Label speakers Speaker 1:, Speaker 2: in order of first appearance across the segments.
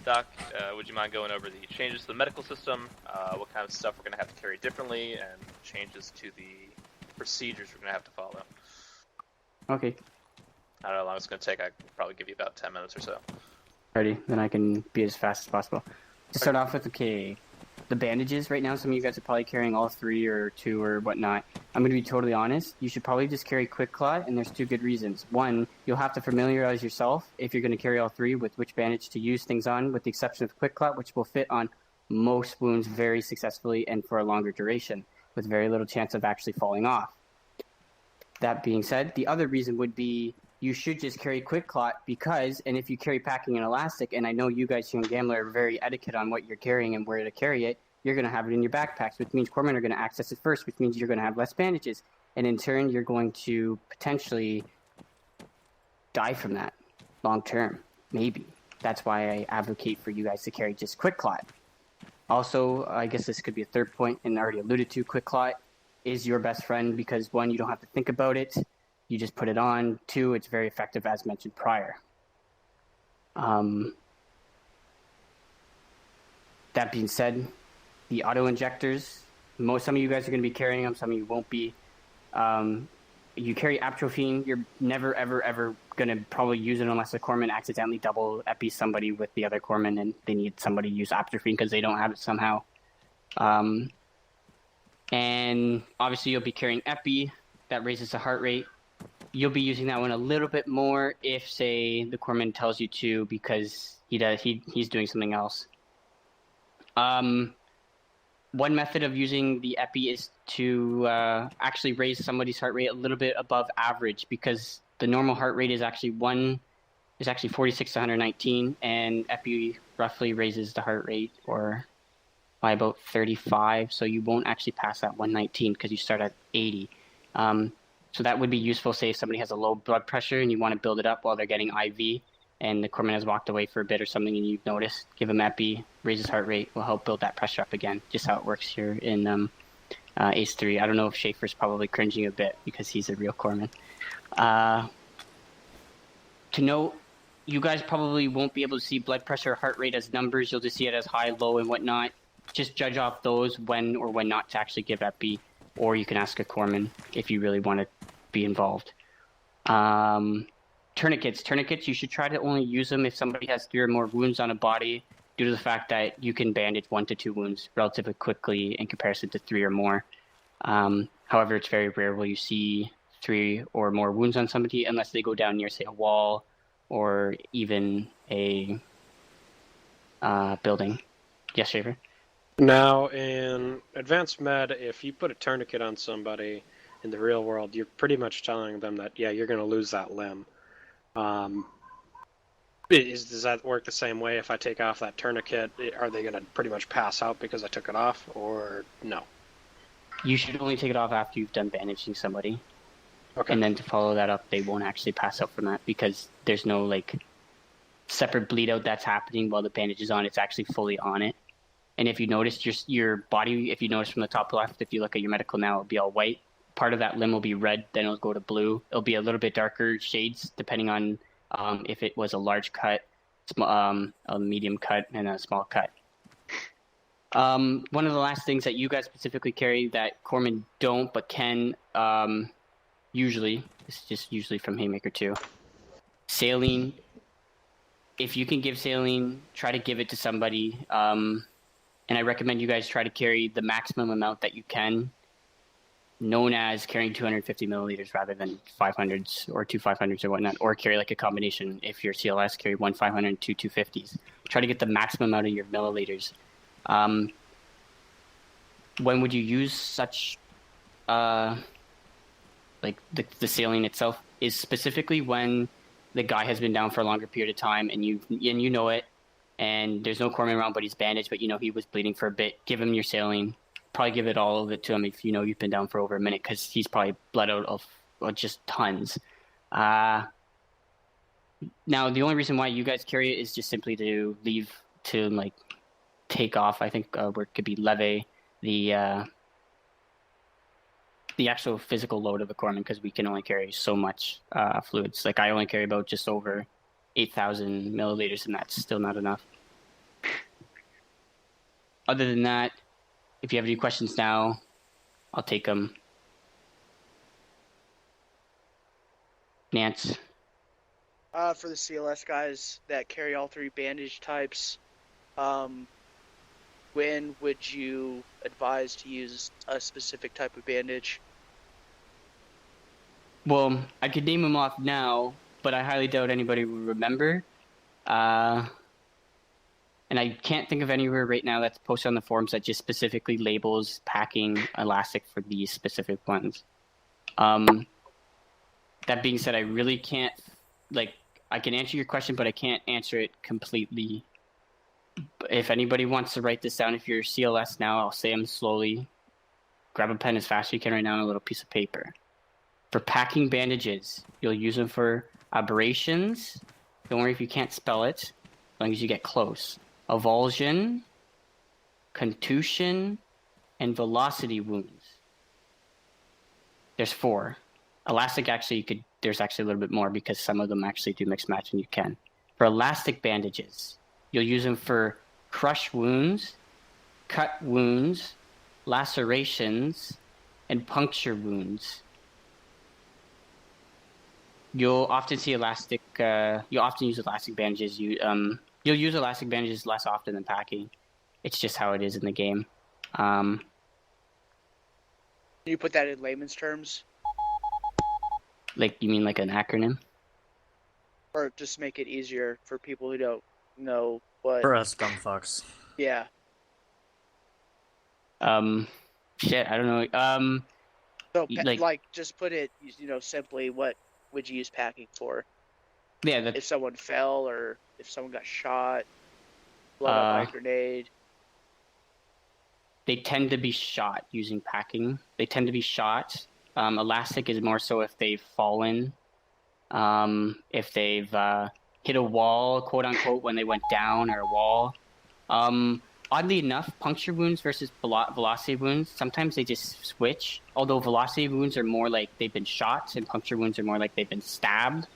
Speaker 1: Doc, would you mind going over the changes to the medical system, what kind of stuff we're going to have to carry differently, and changes to the procedures we're going to have to follow?
Speaker 2: Okay.
Speaker 1: I don't know how long it's going to take. I could probably give you about 10 minutes or so.
Speaker 2: Alrighty, then I can be as fast as possible. To start off with, okay, the bandages right now, some of you guys are probably carrying all 3 or 2 or whatnot. I'm going to be totally honest. You should probably just carry Quick Clot, and there's 2 good reasons. One, you'll have to familiarize yourself, if you're going to carry all 3, with which bandage to use things on, with the exception of Quick Clot, which will fit on most wounds very successfully and for a longer duration, with very little chance of actually falling off. That being said, the other reason would be you should just carry Quick Clot because, and if you carry packing and elastic, and I know you guys here in Gambler are very etiquette on what you're carrying and where to carry it, you're going to have it in your backpacks, which means corpsmen are going to access it first, which means you're going to have less bandages. And in turn, you're going to potentially die from that long term, maybe. That's why I advocate for you guys to carry just Quick Clot. Also, I guess this could be a third point, and I already alluded to, Quick Clot is your best friend because, 1, you don't have to think about it. You just put it on. 2, it's very effective, as mentioned prior. That being said, the auto-injectors, some of you guys are going to be carrying them, some of you won't be. You carry atropine, you're never, ever, ever going to probably use it unless a corpsman accidentally double epi somebody with the other corpsman and they need somebody to use atropine because they don't have it somehow. And obviously you'll be carrying epi, that raises the heart rate. You'll be using that one a little bit more if, say, the corpsman tells you to because he's doing something else. One method of using the epi is to actually raise somebody's heart rate a little bit above average because the normal heart rate is actually 46 to 119, and epi roughly raises the heart rate by about 35, so you won't actually pass that 119 because you start at 80. So that would be useful, say if somebody has a low blood pressure and you want to build it up while they're getting IV and the corpsman has walked away for a bit or something and you've noticed, give him epi, raise his heart rate, will help build that pressure up again, just how it works here in Ace 3. I don't know if Schaefer's probably cringing a bit because he's a real corpsman. To note, you guys probably won't be able to see blood pressure, heart rate as numbers. You'll just see it as high, low, and whatnot. Just judge off those when or when not to actually give epi, or you can ask a corpsman if you really want to be involved. Tourniquets, you should try to only use them if somebody has 3 or more wounds on a body, due to the fact that you can bandage 1 to 2 wounds relatively quickly in comparison to 3 or more. However, it's very rare will you see 3 or more wounds on somebody unless they go down near, say, a wall or even a building. Yes, Schaefer?
Speaker 3: Now, in Advanced Med, if you put a tourniquet on somebody in the real world, you're pretty much telling them that, yeah, you're going to lose that limb. Does that work the same way if I take off that tourniquet? Are they going to pretty much pass out because I took it off, or no?
Speaker 2: You should only take it off after you've done bandaging somebody.
Speaker 3: Okay.
Speaker 2: And then to follow that up, they won't actually pass out from that because there's no, separate bleed out that's happening while the bandage is on. It's actually fully on it. And if you notice your body, if you notice from the top left, if you look at your medical now, it'll be all white. Part of that limb will be red, then it'll go to blue. It'll be a little bit darker shades depending on if it was a large cut, a medium cut, and a small cut. One of the last things that you guys specifically carry that corpsmen don't but can usually, it's just usually from Haymaker 2, saline. If you can give saline, try to give it to somebody. And I recommend you guys try to carry the maximum amount that you can, known as carrying 250 milliliters rather than 500s or 2 500s or whatnot, or carry a combination. If you're CLS, carry 1 500 and 2 250s. Try to get the maximum out of your milliliters. When would you use such, the saline itself is specifically when the guy has been down for a longer period of time and you know it, and there's no corpsman around, but he's bandaged, but he was bleeding for a bit. Give him your saline. Probably give it all of it to him if you've been down for over a minute, because he's probably bled out of just tons. Now, the only reason why you guys carry it is just simply to take off. I think where it could be leve the actual physical load of the corpsman, because we can only carry so much fluids. I only carry about just over 8,000 milliliters, and that's still not enough. Other than that, if you have any questions now, I'll take them. Nance?
Speaker 4: For the CLS guys that carry all 3 bandage types, when would you advise to use a specific type of bandage?
Speaker 2: Well, I could name them off now, but I highly doubt anybody would remember. And I can't think of anywhere right now that's posted on the forums that just specifically labels packing elastic for these specific ones. That being said, I really can't, I can answer your question, but I can't answer it completely. If anybody wants to write this down, if you're CLS now, I'll say them slowly. Grab a pen as fast as you can right now and a little piece of paper. For packing bandages, you'll use them for aberrations. Don't worry if you can't spell it, as long as you get close. Avulsion, contusion, and velocity wounds. There's 4. Elastic, actually, there's actually a little bit more because some of them actually do mix match and you can. For elastic bandages, you'll use them for crush wounds, cut wounds, lacerations, and puncture wounds. You'll often see elastic. You'll often use elastic bandages. You'll use elastic bandages less often than packing. It's just how it is in the game.
Speaker 4: Can you put that in layman's terms?
Speaker 2: You mean like an acronym?
Speaker 4: Or just make it easier for people who don't know what...
Speaker 5: For us dumb fucks.
Speaker 4: Yeah.
Speaker 2: Shit, I don't know.
Speaker 4: So, just put it, simply, what would you use packing for?
Speaker 2: Yeah,
Speaker 4: if someone fell or if someone got shot, blown up by a grenade.
Speaker 2: They tend to be shot using packing. They tend to be shot. Elastic is more so if they've fallen, if they've hit a wall, quote unquote, when they went down or a wall. Oddly enough, puncture wounds versus velocity wounds, sometimes they just switch. Although velocity wounds are more like they've been shot, and puncture wounds are more like they've been stabbed.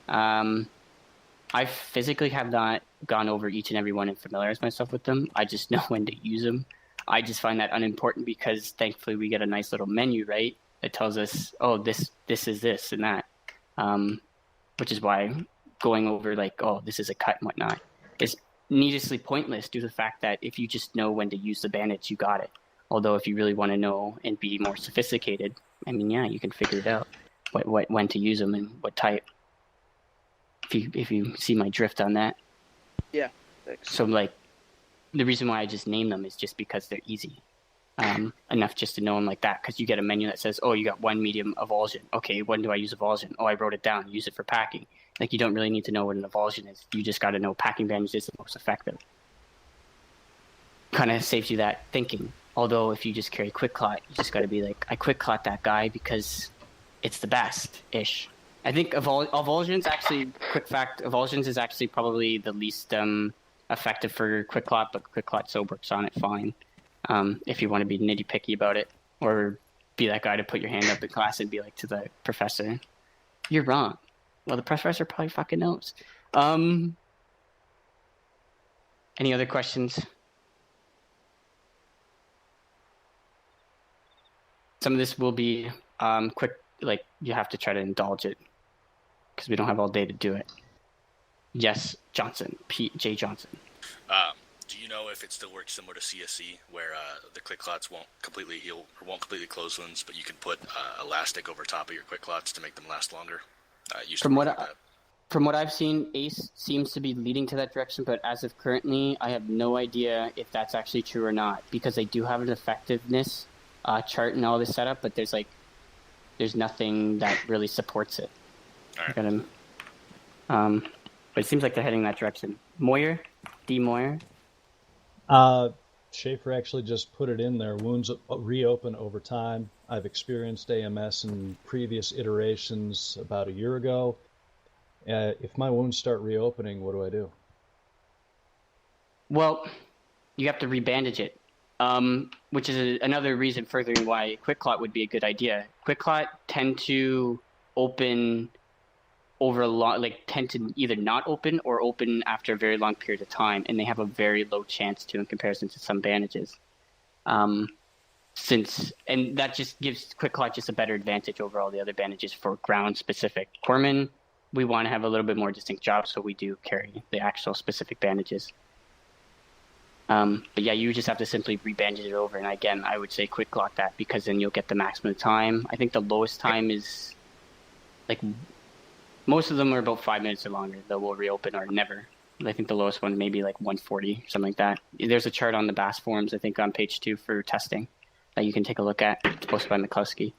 Speaker 2: I physically have not gone over each and every one and familiarized myself with them. I just know when to use them. I just find that unimportant because thankfully we get a nice little menu, right? That tells us, oh, this is this and that. Which is why going over this is a cut and whatnot is needlessly pointless due to the fact that if you just know when to use the bandage, you got it. Although if you really want to know and be more sophisticated, you can figure it out. When to use them and what type. If you see my drift on that.
Speaker 4: Yeah. Thanks.
Speaker 2: So the reason why I just name them is just because they're easy. Enough just to know them like that, because you get a menu that says, oh, you got 1 medium avulsion. Okay, when do I use avulsion? Oh, I wrote it down. Use it for packing. You don't really need to know what an avulsion is. You just got to know packing bandage is the most effective. Kind of saves you that thinking. Although if you just carry quick clot, you just got to be I quick clot that guy because it's the best-ish. I think avulsions actually, quick fact, avulsions is actually probably the least effective for quick clot, but quick clot so works on it fine. If you want to be nitty-picky about it, or be that guy to put your hand up in class and be to the professor, you're wrong. Well, the professor probably fucking knows. Any other questions? Some of this will be quick, you have to try to indulge it, because we don't have all day to do it. Yes, Johnson, J. Johnson.
Speaker 6: Do you know if it still works similar to CSC, where the quick clots won't completely heal or won't completely close wounds, but you can put elastic over top of your quick clots to make them last longer?
Speaker 2: From what I've seen, Ace seems to be leading to that direction, but as of currently, I have no idea if that's actually true or not, because they do have an effectiveness chart and all this setup, but there's nothing that really supports it.
Speaker 6: All right.
Speaker 2: But it seems like they're heading in that direction. Moyer? D. Moyer?
Speaker 7: Schaefer actually just put it in there. Wounds reopen over time. I've experienced AMS in previous iterations about a year ago. If my wounds start reopening, what do I do?
Speaker 2: Well, you have to rebandage it, which is another reason furthering why quick clot would be a good idea. Quick clot tend to open over a long, like tend to either not open or open after a very long period of time, and they have a very low chance to in comparison to some bandages. And that just gives Quick Clot just a better advantage over all the other bandages for ground specific. Corpsman, we want to have a little bit more distinct job, so we do carry the actual specific bandages. But yeah, you just have to simply rebandage it over, and again, I would say Quick Clot that, because then you'll get the maximum time. I think the lowest time is like, most of them are about 5 minutes or longer that will reopen, or never. I think the lowest one may be like 140, something like that. There's a chart on the BAS forums, I think, on page 2 for testing that you can take a look at. It's posted by McCluskey.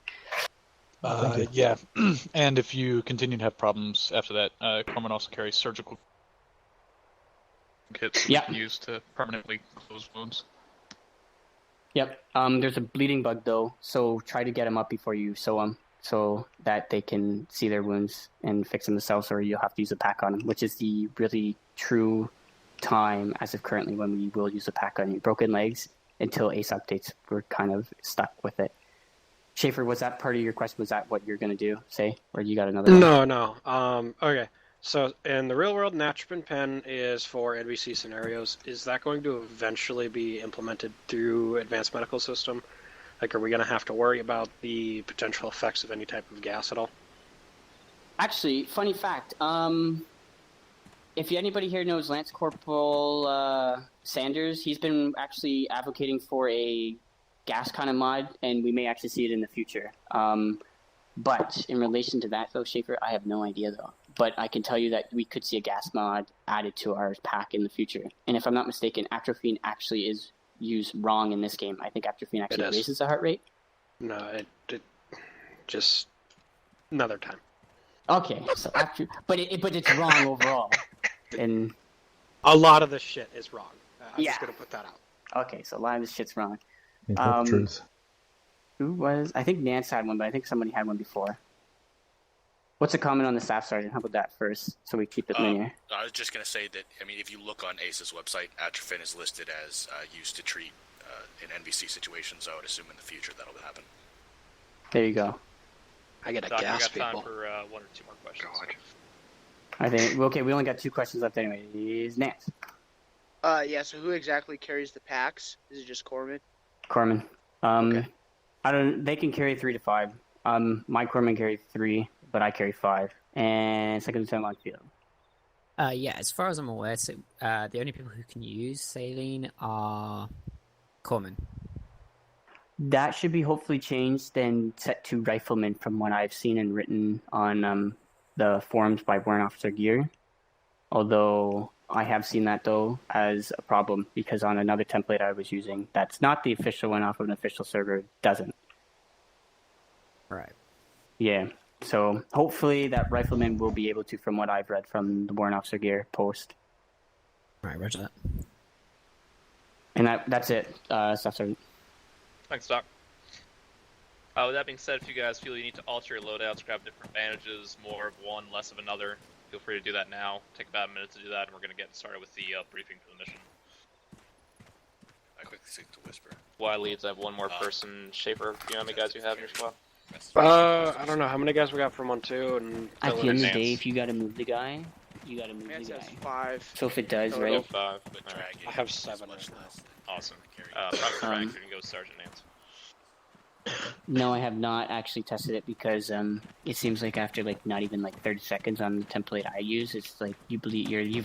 Speaker 5: Yeah, and if you continue to have problems after that, Corpsman also carries surgical kits used to permanently close wounds.
Speaker 2: Yep. There's a bleeding bug though, so try to get them up before you sew them, so that they can see their wounds and fix them themselves, or you'll have to use a pack on them, which is the really true time as of currently when we will use a pack on you. Broken legs, until ACE updates, we're kind of stuck with it. Schaefer, was that part of your question? Was that what you're going to do, say? Or you got another one?
Speaker 3: No. Okay. So in the real world, Natropin Pen is for NBC scenarios. Is that going to eventually be implemented through Advanced Medical System? Like, are we going to have to worry about the potential effects of any type of gas at all?
Speaker 2: Actually, funny fact. If anybody here knows Lance Corporal Sanders, he's been actually advocating for a gas kind of mod, and we may actually see it in the future. But in relation to that, though, Schaefer, I have no idea, though. But I can tell you that we could see a gas mod added to our pack in the future. And if I'm not mistaken, atropine actually is used wrong in this game. I think atropine actually raises the heart rate.
Speaker 3: No, it just another time.
Speaker 2: Okay, so but it's wrong overall. And
Speaker 3: a lot of this shit is wrong. I'm just gonna put that out.
Speaker 2: Okay, so a lot of this shit's wrong.
Speaker 7: Truth.
Speaker 2: Who was? I think Nance had one, but I think somebody had one before. What's a comment on the staff sergeant? How about that first, so we keep it linear?
Speaker 6: I was just going to say that, I mean, if you look on ACE's website, atropine is listed as used to treat in NVC situations. I would assume in the future that'll happen.
Speaker 2: There you go.
Speaker 3: I get a
Speaker 1: Doc,
Speaker 3: gas,
Speaker 1: we got
Speaker 3: people.
Speaker 1: time for one or two more questions.
Speaker 2: I think, okay, we only got 2 questions left anyway. Nance.
Speaker 4: Yeah, so who exactly carries the packs? Is it just Corpsman?
Speaker 2: Corpsman.
Speaker 4: Okay.
Speaker 2: They can carry 3 to 5. My Corpsman carry 3, but I carry 5. And second lieutenant on field.
Speaker 8: Yeah, as far as I'm aware, so, the only people who can use saline are Corpsman.
Speaker 2: That should be hopefully changed and set to riflemen from what I've seen and written on the forums by Warrant Officer Gear. Although I have seen that, though, as a problem, because on another template I was using, that's not the official one off of an official server, doesn't.
Speaker 8: Right.
Speaker 2: Yeah, so hopefully that rifleman will be able to, from what I've read from the Warrant Officer Gear post.
Speaker 8: Right, roger that.
Speaker 2: And that's it, Staff Sergeant.
Speaker 1: Thanks, Doc. With that being said, if you guys feel you need to alter your loadouts, grab different bandages, more of one, less of another, feel free to do that now. Take about a minute to do that, and we're going to get started with the briefing for the mission.
Speaker 6: I quickly seek to whisper.
Speaker 1: Why leads? I have one more person. Schaefer, do you know how many guys you have in your squad?
Speaker 3: I don't know how many guys we got from 1-2, and
Speaker 2: At the end of the day, if you gotta move the guy, you gotta move
Speaker 4: Nance
Speaker 2: the
Speaker 4: has
Speaker 2: guy.
Speaker 4: 5.
Speaker 2: So if it does,
Speaker 4: Total.
Speaker 2: right?
Speaker 1: 5.
Speaker 6: But
Speaker 1: Alright.
Speaker 6: dragging
Speaker 3: I have
Speaker 6: is
Speaker 3: 7
Speaker 6: much
Speaker 3: right now.
Speaker 6: less than
Speaker 1: Awesome.
Speaker 6: carry.
Speaker 1: Dr. Ranks, you can go with Sergeant Nance.
Speaker 2: No, I have not actually tested it because it seems like after like not even like 30 seconds on the template I use, it's like you've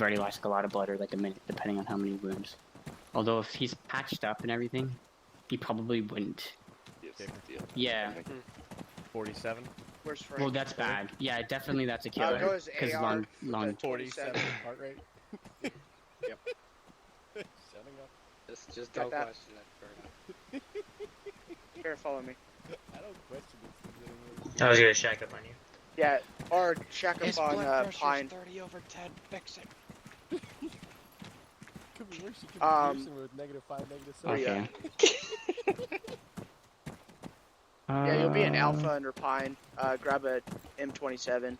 Speaker 2: already lost a lot of blood, or like a minute, depending on how many wounds. Although if he's patched up and everything, he probably wouldn't. Yeah.
Speaker 9: 47.
Speaker 4: Where's Frank?
Speaker 2: Well, that's bad. Yeah, definitely that's a
Speaker 4: I'll go
Speaker 2: killer.
Speaker 4: as
Speaker 2: Because
Speaker 4: AR.
Speaker 2: long.
Speaker 9: 47 heart rate.
Speaker 3: Yep.
Speaker 9: Shutting up.
Speaker 3: Just
Speaker 4: Got
Speaker 3: don't
Speaker 4: that.
Speaker 3: question it.
Speaker 4: Here, follow me.
Speaker 9: I don't question this.
Speaker 10: I was gonna shack up on you.
Speaker 4: Yeah, or shack up on Pine.
Speaker 3: 30 over 10. Fix it.
Speaker 9: Could be worse. You could be Pearson with -5, -7.
Speaker 2: Okay.
Speaker 4: Yeah, you'll be an Alpha under Pine. Grab a M27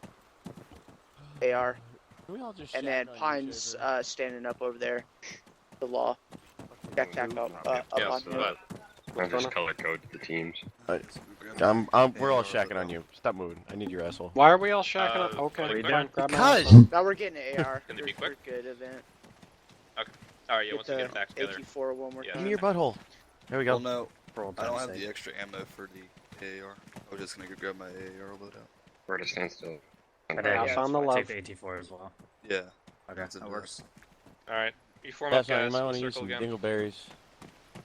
Speaker 4: AR.
Speaker 9: Can we all just
Speaker 4: And
Speaker 9: shack
Speaker 4: then
Speaker 9: on you,
Speaker 4: Pine's
Speaker 9: Schaefer?
Speaker 4: standing up over there. The law. Shacktac up
Speaker 1: Yeah,
Speaker 4: on
Speaker 1: so
Speaker 4: him.
Speaker 1: that.
Speaker 11: I'll just color code the teams.
Speaker 10: We're all shacking on you. Stop moving. I need your asshole.
Speaker 3: Why are we all shacking up?
Speaker 1: Are
Speaker 3: Okay,
Speaker 1: you
Speaker 3: fine.
Speaker 1: done?
Speaker 3: Grab my
Speaker 10: Because-
Speaker 3: asshole.
Speaker 4: Now we're getting an AR.
Speaker 1: Gonna be quick?
Speaker 4: We're good event.
Speaker 1: Alright, yeah,
Speaker 4: Get
Speaker 1: once we get it back
Speaker 4: the
Speaker 1: together.
Speaker 4: AK-4 one more
Speaker 1: Yeah.
Speaker 10: Give
Speaker 4: time.
Speaker 10: me your butthole. There we go.
Speaker 11: Well, no,
Speaker 10: For old
Speaker 11: I don't
Speaker 10: time's
Speaker 11: have
Speaker 10: sake.
Speaker 11: the extra ammo for the AR. I was just gonna go grab my AR loadout.
Speaker 12: We're to stand still.
Speaker 3: I found the love.
Speaker 9: Take the AT4 as well.
Speaker 11: Yeah.
Speaker 9: Okay,
Speaker 11: That's
Speaker 9: that works.
Speaker 1: Alright, you form up,
Speaker 10: That's right. You
Speaker 1: guys.
Speaker 10: might
Speaker 1: in
Speaker 10: want
Speaker 1: the
Speaker 10: to use
Speaker 1: circle
Speaker 10: some
Speaker 1: again.
Speaker 10: dingleberries.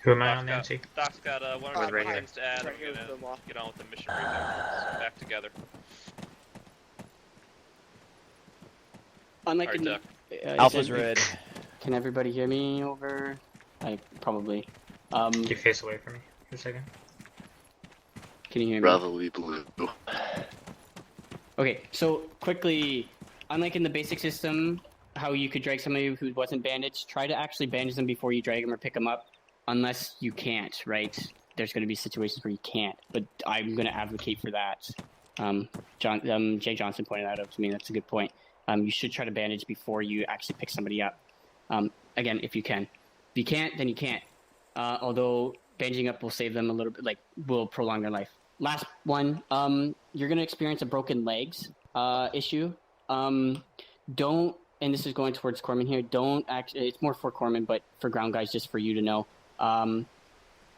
Speaker 12: Who am I on,
Speaker 1: Doc's
Speaker 12: Nancy?
Speaker 1: Doc's got one or
Speaker 4: Right
Speaker 1: two
Speaker 4: here.
Speaker 1: things to add.
Speaker 4: Right
Speaker 1: We're
Speaker 4: here
Speaker 1: gonna
Speaker 4: with the wall.
Speaker 1: get on with the mission briefing. So back together.
Speaker 2: Unlike
Speaker 1: Alright,
Speaker 2: in
Speaker 1: Duck.
Speaker 10: Alpha's red.
Speaker 2: Can everybody hear me over? Like, probably.
Speaker 12: Can you face away from me for a second?
Speaker 2: Can you hear me?
Speaker 6: Bravo, blue.
Speaker 2: Okay, so quickly, unlike in the basic system, how you could drag somebody who wasn't bandaged, try to actually bandage them before you drag them or pick them up, unless you can't, right? There's going to be situations where you can't, but I'm going to advocate for that. Jay Johnson pointed that out to me. That's a good point. You should try to bandage before you actually pick somebody up. Again, if you can. If you can't, then you can't. Although bandaging up will save them a little bit, like, will prolong their life. Last one, you're going to experience a broken legs issue. Don't, and this is going towards Corman here, don't actually, it's more for Corman, but for ground guys, just for you to know.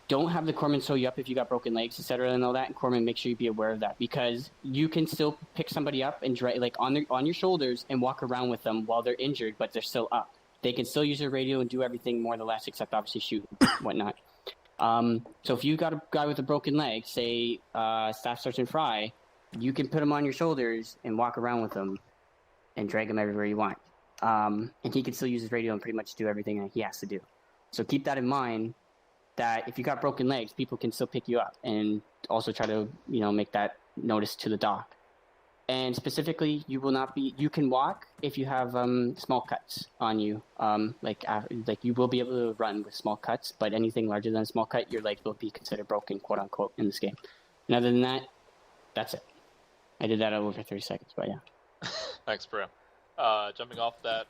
Speaker 2: Don't have the Corman sew you up if you got broken legs, etc. and all that. And Corman, make sure you be aware of that, because you can still pick somebody up and like on your shoulders and walk around with them while they're injured, but they're still up. They can still use their radio and do everything more or less, except obviously shoot and whatnot. So if you got a guy with a broken leg, say Staff Sergeant Fry, you can put him on your shoulders and walk around with him and drag him everywhere you want. And he can still use his radio and pretty much do everything that he has to do. So keep that in mind, that if you got broken legs, people can still pick you up, and also try to, make that notice to the doc. And specifically, you can walk if you have small cuts on you. Like you will be able to run with small cuts, but anything larger than a small cut, your legs will be considered broken, quote unquote, in this game. And other than that, that's it. I did that over 30 seconds, but yeah.
Speaker 1: Thanks, bro. Jumping off that,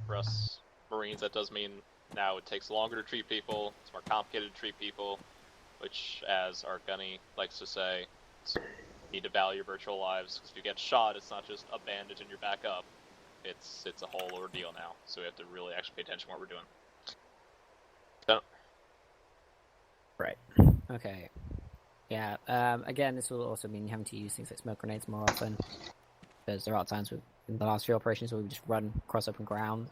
Speaker 1: for us Marines, that does mean now it takes longer to treat people, it's more complicated to treat people, which, as our Gunny likes to say, you need to value your virtual lives, because if you get shot, it's not just a bandage and you're back up. It's a whole ordeal now, so we have to really actually pay attention to what we're doing. So.
Speaker 8: Right. Okay. Yeah, again, this will also mean having to use things like smoke grenades more often, because there are times in the last few operations where we just run across open ground,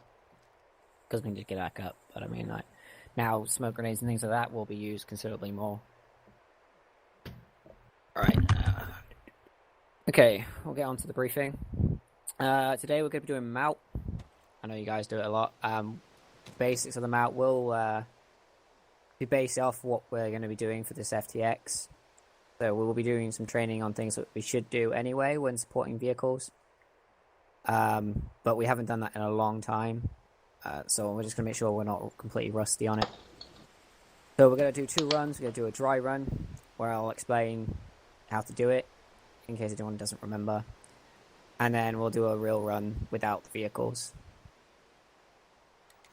Speaker 8: because we need to get back up. But I mean, like, now smoke grenades and things like that will be used considerably more. Alright. Okay, we'll get on to the briefing. Today we're going to be doing MOUT. I know you guys do it a lot. Basics of the MOUT will be based off what we're going to be doing for this FTX. So we will be doing some training on things that we should do anyway when supporting vehicles. But we haven't done that in a long time. So we're just going to make sure we're not completely rusty on it. So we're going to do 2 runs. We're going to do a dry run, where I'll explain how to do it, in case anyone doesn't remember. And then we'll do a real run without the vehicles.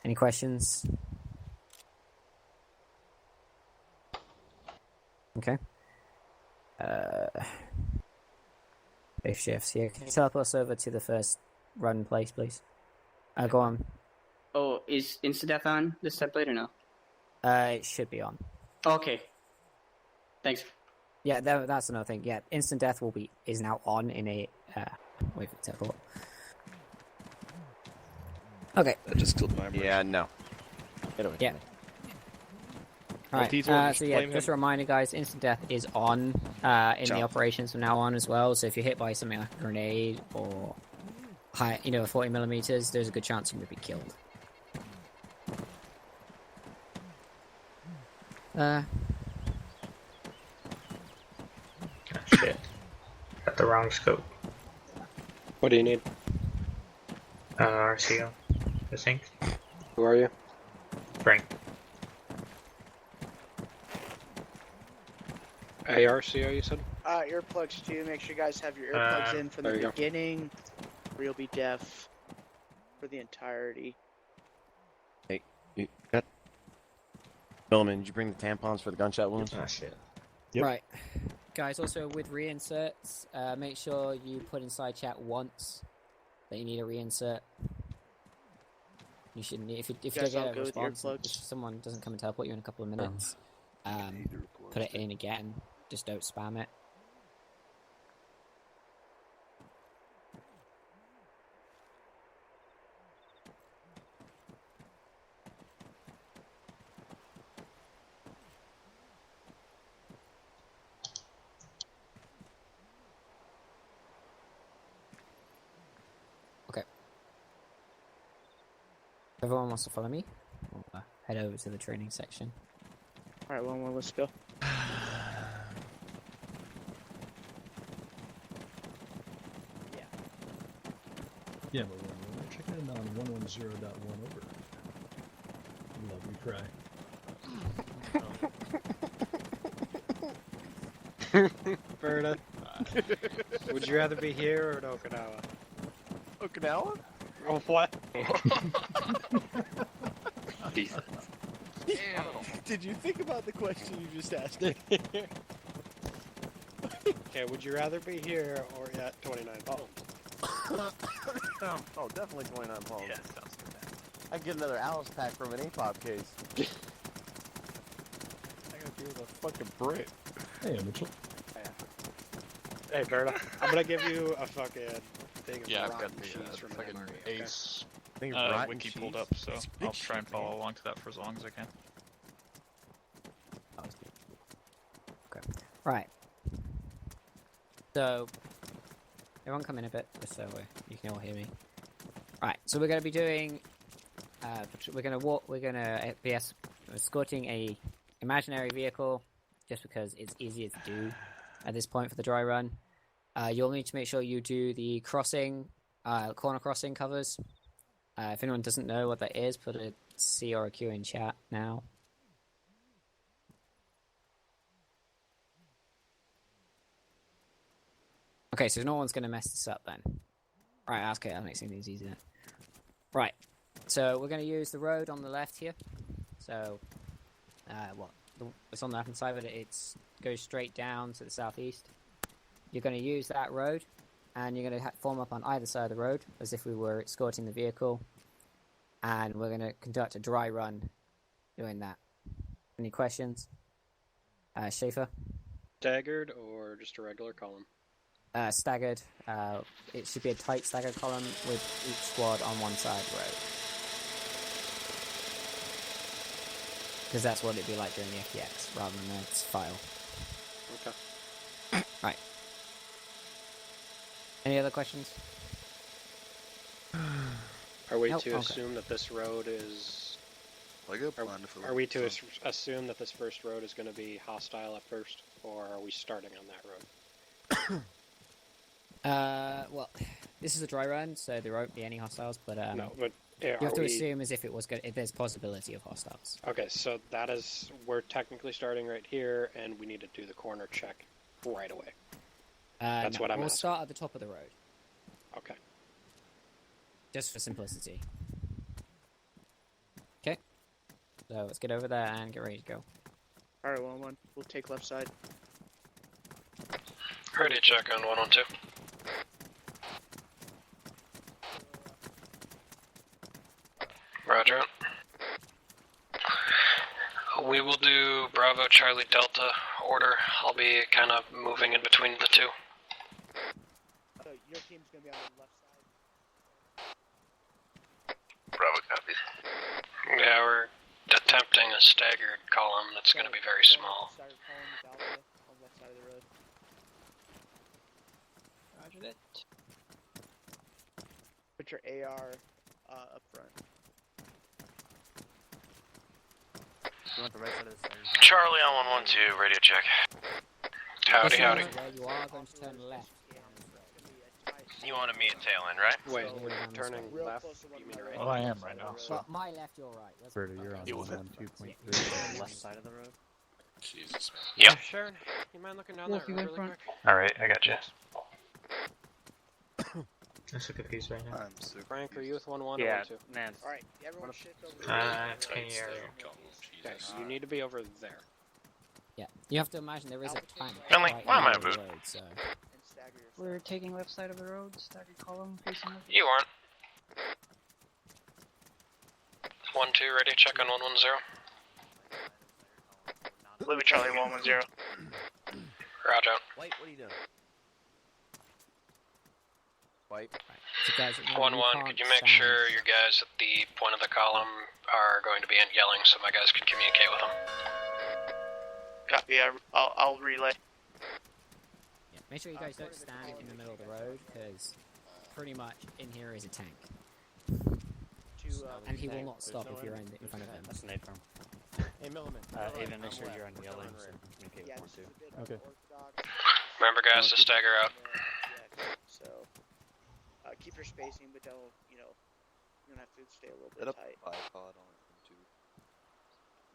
Speaker 8: Any questions? Okay. Base shifts here. Can you teleport us over to the first run place, please? Go on.
Speaker 2: Oh, is Insta-Death on this template or no?
Speaker 8: It should be on.
Speaker 2: Okay. Thanks.
Speaker 8: Yeah, that's another thing. Yeah, instant death is now on in a wait for the teleport. Okay.
Speaker 11: That just killed my immersion.
Speaker 10: Yeah, no. Get away from
Speaker 8: Yeah.
Speaker 10: me.
Speaker 8: Alright, so yeah, just a reminder, guys, instant death is on in the operations from now on as well. So if you're hit by something like a grenade or 40mm, there's a good chance you would be killed.
Speaker 12: Shit. Got the wrong scope.
Speaker 3: What do you need?
Speaker 12: RCO, I think.
Speaker 3: Who are you?
Speaker 12: Frank.
Speaker 3: ARCO, you said?
Speaker 4: Earplugs too. Make sure you guys have your earplugs in from the
Speaker 3: there you go.
Speaker 4: beginning, or you'll be deaf for the entirety.
Speaker 10: Hey, you got... Billman, did you bring the tampons for the gunshot wounds?
Speaker 12: Ah, shit.
Speaker 7: Yep.
Speaker 8: Right. Guys, also with reinserts, make sure you put inside chat once that you need a reinsert. You shouldn't. If you don't get a response, if someone doesn't come and teleport you in a couple of minutes, put it in again. Just don't spam it. Okay. If everyone wants to follow me, we'll head over to the training section.
Speaker 4: Alright, well, let's go.
Speaker 7: Yeah, but we're checking in on 110.1 over. Love you, cry.
Speaker 3: Berta, would you rather be here or in Okinawa?
Speaker 9: Okinawa?
Speaker 3: Oh, what?
Speaker 9: Jesus. Did you think about the question you just asked me?
Speaker 3: Okay, would you rather be here or at 29 Palms?
Speaker 10: Oh, definitely 29 palms.
Speaker 12: Yeah, sounds good.
Speaker 10: I can get another Alice pack from an APOP case.
Speaker 9: I gotta deal with a fucking Brit.
Speaker 7: Hey, Mitchell.
Speaker 3: Hey, Berta, I'm gonna give you a fucking thing of
Speaker 5: Yeah, I've
Speaker 3: rotten
Speaker 5: got the
Speaker 3: cheese from
Speaker 5: fucking
Speaker 3: memory, okay?
Speaker 5: Ace
Speaker 10: Thing of rotten
Speaker 5: wiki
Speaker 10: cheese.
Speaker 5: pulled up, so I'll try and follow along to that for as long as I can.
Speaker 8: Okay. Right. So, everyone come in a bit, just so you can all hear me. Right, so we're going to be doing, we're going to be escorting a imaginary vehicle, just because it's easier to do at this point for the dry run. You'll need to make sure you do the crossing, corner crossing covers. If anyone doesn't know what that is, put a C or a Q in chat now. Okay, so no one's going to mess this up then. Right, okay, that makes things easier. Right, so we're going to use the road on the left here. So, it's on the left-hand side, but it goes straight down to the southeast. You're going to use that road, and you're going to form up on either side of the road, as if we were escorting the vehicle. And we're going to conduct a dry run doing that. Any questions? Schaefer?
Speaker 3: Staggered or just a regular column?
Speaker 8: Staggered. It should be a tight staggered column with each squad on one side of the road. Because that's what it'd be like during the FTX, rather than its file.
Speaker 3: Okay.
Speaker 8: Right. Any other questions?
Speaker 3: Are we
Speaker 8: Nope,
Speaker 3: to
Speaker 8: okay.
Speaker 3: assume that this road is... Are we to assume that this first road is going to be hostile at first, or are we starting on that road?
Speaker 8: Well, this is a dry run, so there won't be any hostiles, but
Speaker 3: No, but
Speaker 8: you have to assume as if it was good, if there's possibility of hostiles.
Speaker 3: Okay, so that is, we're technically starting right here, and we need to do the corner check right away. That's what I'm
Speaker 8: We'll
Speaker 3: asking.
Speaker 8: start at the top of the road.
Speaker 3: Okay.
Speaker 8: Just for simplicity. Okay. So let's get over there and get ready to go.
Speaker 4: Alright, 1-1. We'll take left side.
Speaker 3: Ready to check on 112. Roger. We will do Bravo Charlie Delta order. I'll be kind of moving in between the two.
Speaker 4: Your team's gonna be on the left side.
Speaker 6: Bravo copies.
Speaker 3: Yeah, we're attempting a staggered column that's going to be very small.
Speaker 4: Staggered column with Alpha on the left side of the road.
Speaker 3: Roger that.
Speaker 4: Put your AR up front.
Speaker 10: You want the right side of the stairs?
Speaker 6: Charlie on 112, radio check. Howdy, howdy.
Speaker 8: Where you are going to turn left.
Speaker 6: You wanted me to tail in, right?
Speaker 3: Wait, we're turning left? You mean right?
Speaker 5: Well, I am right now, so.
Speaker 8: Well, my left, your right. Let's
Speaker 10: Berta, you're on
Speaker 5: Deal with it.
Speaker 10: 112.3. Left side of the road.
Speaker 6: Jesus.
Speaker 3: Yeah. Sharon, you mind looking down that road really quick?
Speaker 6: Alright, I got you.
Speaker 12: I'm so confused right now.
Speaker 11: I'm super
Speaker 3: Frank, are you with 1-1 or
Speaker 9: Yeah,
Speaker 3: 1-2?
Speaker 9: man.
Speaker 4: Alright, everyone shift over.
Speaker 12: It's Kenny area.
Speaker 3: Okay, so you need to be over there.
Speaker 8: Yeah, you have to imagine there is a tank.
Speaker 13: Finley,
Speaker 8: right
Speaker 13: why am I
Speaker 8: in the
Speaker 13: moving?
Speaker 8: road, so.
Speaker 4: And stagger yourself.
Speaker 14: We're taking left side of the road, staggered column, facing left.
Speaker 13: You aren't. 1-2, ready, check on 110.
Speaker 14: Louis Charlie 110.
Speaker 13: Roger.
Speaker 10: White, what are you doing? White.
Speaker 8: So guys, remember,
Speaker 13: 1-1, could you make sure your guys at the point of the column are going to be yelling so my guys can communicate with them?
Speaker 14: Copy, I'll relay.
Speaker 8: Yeah, make sure you guys don't stand in the middle of the road, because pretty much in here is a tank. And he will not stop if you're in front of him.
Speaker 10: That's an A-firm.
Speaker 9: Hey, Milliman.
Speaker 10: Even make sure you're on yellow so you can communicate with 1-2.
Speaker 4: Okay.
Speaker 13: Remember, guys, to stagger out.
Speaker 4: So, keep your spacing, but don't, you don't have to stay a little
Speaker 11: Set
Speaker 4: bit
Speaker 11: up
Speaker 4: tight.
Speaker 11: a bipod on it too.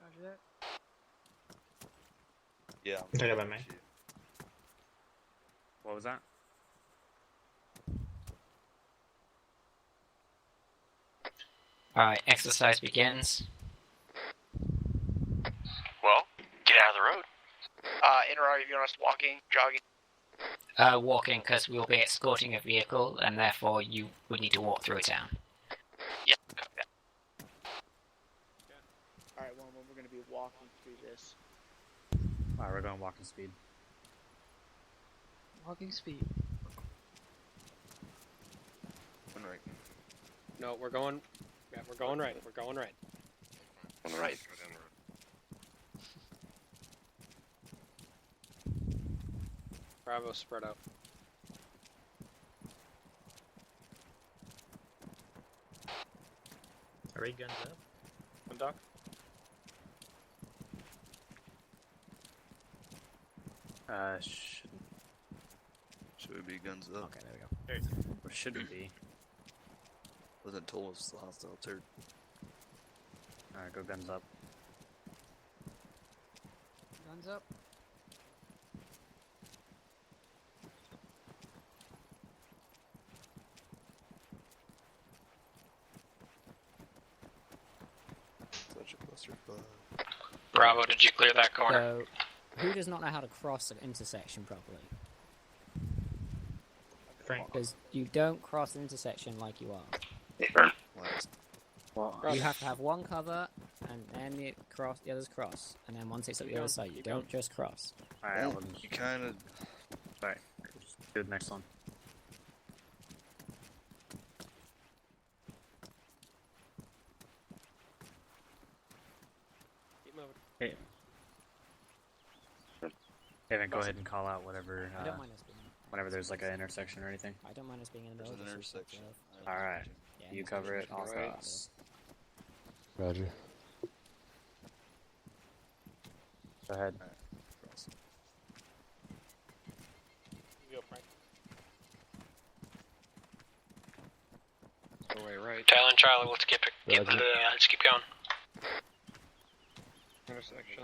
Speaker 14: Roger that.
Speaker 11: Yeah.
Speaker 12: Talk about me.
Speaker 10: What was that?
Speaker 15: Alright, exercise begins.
Speaker 13: Well, get out of the road.
Speaker 14: Inter, if you want us walking, jogging.
Speaker 15: Walking, because we'll be escorting a vehicle, and therefore you would need to walk through a town.
Speaker 14: Yeah, copy that.
Speaker 4: Alright, well, we're going to be walking through this.
Speaker 10: Alright, we're going walking speed.
Speaker 14: Walking speed.
Speaker 11: One right.
Speaker 3: No, we're going. Yeah, we're going right. We're going right.
Speaker 13: On the right.
Speaker 3: Bravo, spread out.
Speaker 12: Are we guns up?
Speaker 3: One dock.
Speaker 11: Should we be guns up?
Speaker 10: Okay, there we go. Or should we be?
Speaker 11: Wasn't told us the hostile turret.
Speaker 10: Alright, go guns up.
Speaker 14: Guns up.
Speaker 11: Such a clusterfuck.
Speaker 13: Bravo, did you clear that corner?
Speaker 8: So, who does not know how to cross an intersection properly?
Speaker 12: Frank.
Speaker 8: Because you don't cross an intersection like you are.
Speaker 10: Well,
Speaker 8: You have to have one cover, and then the others cross, and then one takes up the other side. You don't just cross.
Speaker 10: alright,
Speaker 11: Well, you kind of.
Speaker 10: Alright, just do the next one.
Speaker 3: Keep moving.
Speaker 10: Hey. Evan, go ahead and call out whatever.
Speaker 8: I don't mind us being.
Speaker 10: Whenever there's like an intersection or anything.
Speaker 8: I don't mind us being in the
Speaker 11: There's
Speaker 8: middle.
Speaker 11: an
Speaker 8: just
Speaker 11: intersection.
Speaker 10: Alright,
Speaker 8: Yeah,
Speaker 10: you
Speaker 8: intersection
Speaker 10: cover it,
Speaker 8: should be
Speaker 10: I'll
Speaker 8: right.
Speaker 10: cross.
Speaker 7: Roger.
Speaker 10: Go ahead.
Speaker 11: Cross.
Speaker 3: You go, Frank.
Speaker 11: Go way right.
Speaker 13: Tail and Charlie, let's get
Speaker 7: Roger.
Speaker 13: let's keep going.
Speaker 3: Intersection.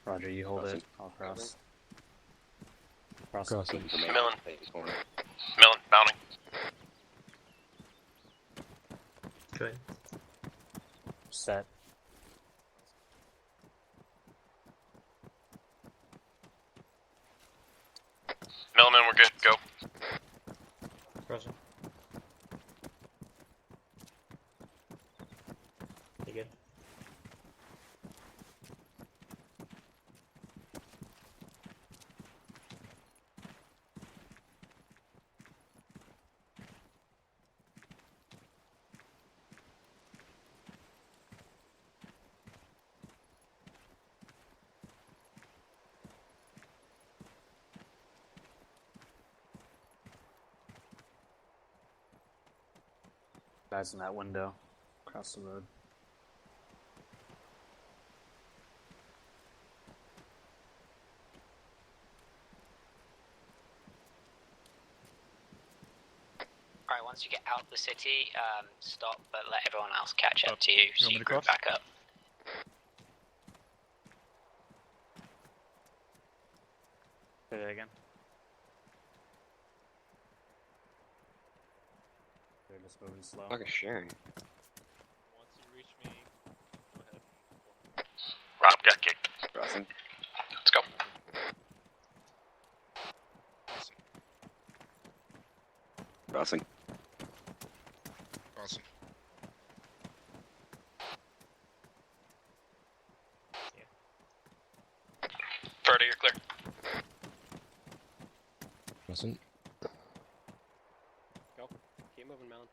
Speaker 10: Roger, you hold it, I'll cross. Cross.
Speaker 7: Crossing.
Speaker 13: Millen, mounting.
Speaker 12: Good.
Speaker 10: Set.
Speaker 13: Millman, we're good. Go.
Speaker 12: Crossing. You good?
Speaker 10: Guys in that window. Across the road.
Speaker 15: Alright, once you get out of the city, stop, but let everyone else catch up to you, so
Speaker 5: want me
Speaker 15: you
Speaker 5: to
Speaker 15: group
Speaker 5: cross?
Speaker 15: back up.
Speaker 10: Say that again. They're just moving slow.
Speaker 3: sharing.
Speaker 1: Once you reach me, go ahead.
Speaker 13: Rob got kicked.
Speaker 11: Crossing.
Speaker 13: Let's go.
Speaker 11: Crossing.
Speaker 16: Awesome.
Speaker 13: Further, you're clear.
Speaker 17: Crossing.
Speaker 3: Go. Keep moving, Melon.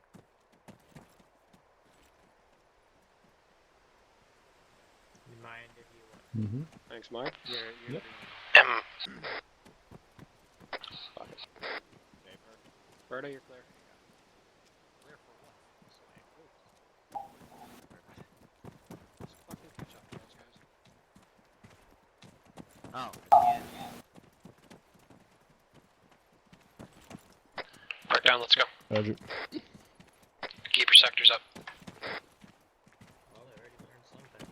Speaker 12: You mind if you
Speaker 7: Mm-hmm.
Speaker 3: Thanks, Mark.
Speaker 12: you're
Speaker 7: Yep.
Speaker 3: Fuck it. Berta, you're clear. Just fucking catch up to those guys.
Speaker 10: Oh, yeah.
Speaker 13: Mark down, let's go.
Speaker 7: Roger.
Speaker 13: Keep your sectors up.
Speaker 12: well, they already learned something.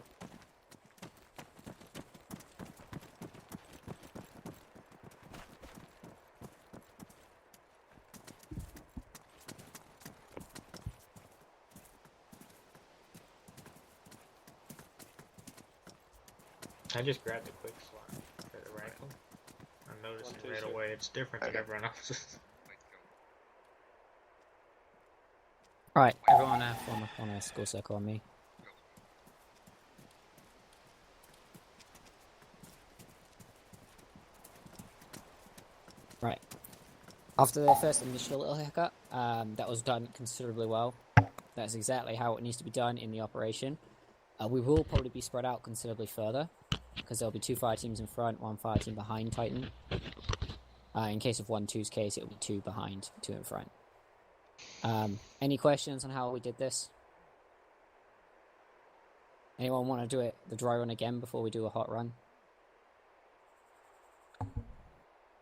Speaker 12: I just grabbed a quick slot for the rifle. I'm noticing
Speaker 3: 1, 2,
Speaker 12: right
Speaker 3: 3.
Speaker 12: away it's different than everyone else's.
Speaker 8: Right, everyone form up on a school circle on me. Right. After the first initial little hiccup, that was done considerably well. That's exactly how it needs to be done in the operation. We will probably be spread out considerably further, because there'll be 2 fire teams in front, 1 fire team behind Titan. In case of 1-2's case, it'll be 2 behind, 2 in front. Any questions on how we did this? Anyone want to do it the dry run again before we do a hot run?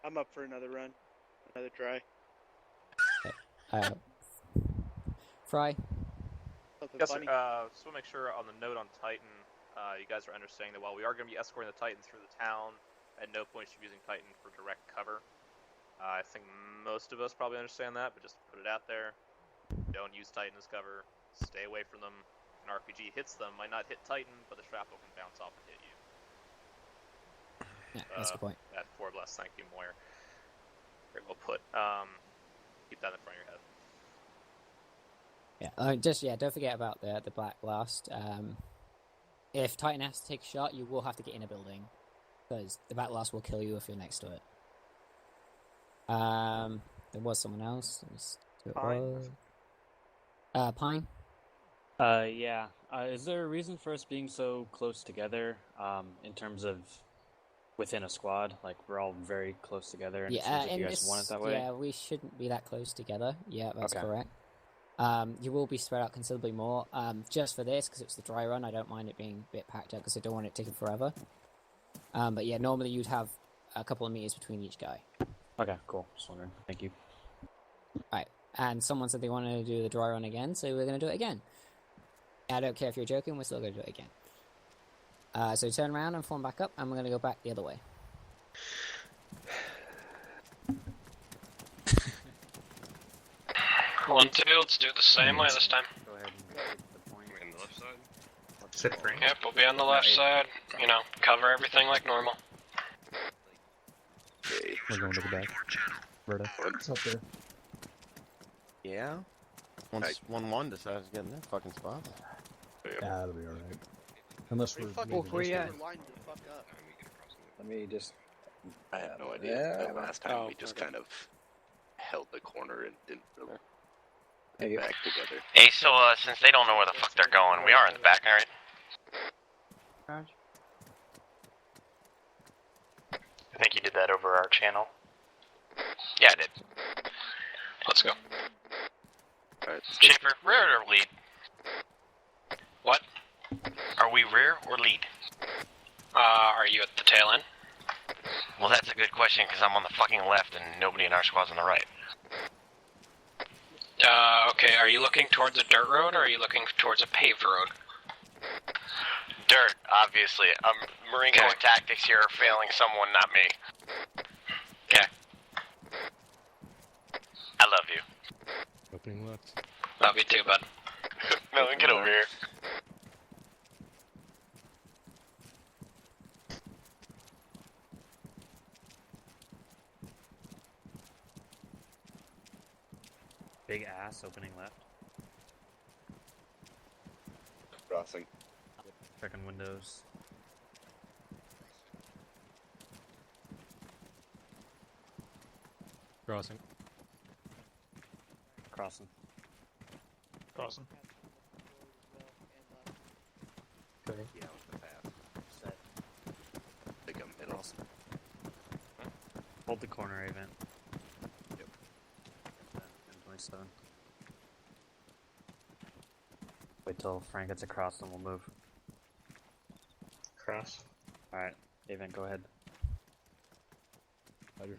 Speaker 4: I'm up for another run. Another try.
Speaker 8: Fry?
Speaker 4: Something
Speaker 1: Yes,
Speaker 4: funny.
Speaker 1: sir. Just want to make sure on the note on Titan, you guys are understanding that while we are going to be escorting the Titan through the town, at no point should we be using Titan for direct cover. I think most of us probably understand that, but just to put it out there, don't use Titan as cover. Stay away from them. An RPG hits them, might not hit Titan, but the shrapnel can bounce off and hit you.
Speaker 8: Yeah, that's a good point.
Speaker 1: That 4 blast, thank you, Moyer. Very well put. Keep that in front of your head.
Speaker 8: Yeah, don't forget about the black blast. If Titan has to take a shot, you will have to get in a building, because the black blast will kill you if you're next to it. There was someone else.
Speaker 10: Pine.
Speaker 8: Pine?
Speaker 10: Yeah. Is there a reason for us being so close together, in terms of within a squad? Like, we're all very close together, and it seems like you guys want it that way?
Speaker 8: Yeah, we shouldn't be that close together. Yeah, that's
Speaker 10: Okay.
Speaker 8: correct. You will be spread out considerably more. Just for this, because it's the dry run, I don't mind it being a bit packed out, because I don't want it taking forever. But yeah, normally you'd have a couple of meters between each guy.
Speaker 10: Okay, cool. Just wondering. Thank you.
Speaker 8: Right, and someone said they wanted to do the dry run again, so we're going to do it again. I don't care if you're joking, we're still going to do it again. So turn around and form back up, and we're going to go back the other way.
Speaker 13: One, two, let's do it the same way this time.
Speaker 10: Go ahead and take the point.
Speaker 16: On the left side?
Speaker 12: Sit free.
Speaker 13: Yep, we'll be on the left side. You know, cover everything like normal.
Speaker 11: Okay.
Speaker 7: We're going to the back. Berta.
Speaker 17: It's up there.
Speaker 18: Yeah? Once 1-1 decides to get in that fucking spot.
Speaker 7: Yeah, that'll be alright. Unless we're...
Speaker 4: Where you at?
Speaker 17: Let me just...
Speaker 18: I have no idea.
Speaker 17: Yeah.
Speaker 18: Last time we just kind of held the corner and didn't really get back together.
Speaker 19: Hey, so since they don't know where the fuck they're going, we are in the back, alright? I think you did that over our channel. Yeah, I did.
Speaker 13: Let's go.
Speaker 18: Alright,
Speaker 19: Schaefer, rear or lead?
Speaker 13: What?
Speaker 19: Are we rear or lead?
Speaker 13: Are you at the tail end?
Speaker 19: Well, that's a good question, because I'm on the fucking left and nobody in our squad's on the right.
Speaker 13: Okay, are you looking towards a dirt road or are you looking towards a paved road?
Speaker 19: Dirt, obviously. Marine Corps tactics here are failing someone, not me.
Speaker 13: Okay.
Speaker 19: I love you.
Speaker 17: Opening left.
Speaker 13: Love you too, bud.
Speaker 19: No, get over here.
Speaker 10: Glass opening left.
Speaker 18: Crossing.
Speaker 10: Checking windows.
Speaker 17: Crossing.
Speaker 10: Crossing.
Speaker 5: Crossing.
Speaker 12: Okay.
Speaker 18: Yeah, with the path. Set. Think I'm middle.
Speaker 10: Crossing. Hold the corner event.
Speaker 18: Yep.
Speaker 10: M27. Wait till Frank gets across and we'll move.
Speaker 12: Cross.
Speaker 10: Alright, event, go ahead.
Speaker 17: Roger.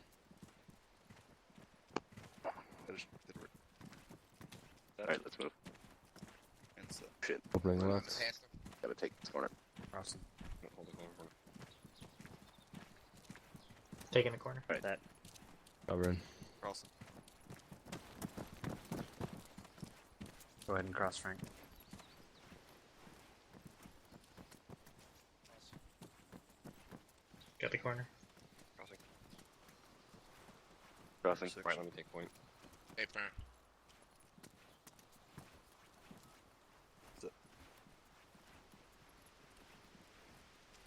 Speaker 18: Alright, let's move. And so, shit.
Speaker 17: Opening left.
Speaker 18: Gotta take this corner.
Speaker 10: Crossing.
Speaker 17: Hold the corner.
Speaker 12: Taking the corner.
Speaker 18: Right.
Speaker 10: That.
Speaker 17: Covering.
Speaker 18: Crossing.
Speaker 10: Go ahead and cross, Frank.
Speaker 12: Got the corner.
Speaker 18: Crossing. Crossing.
Speaker 17: Right, let me take point.
Speaker 19: Hey, man.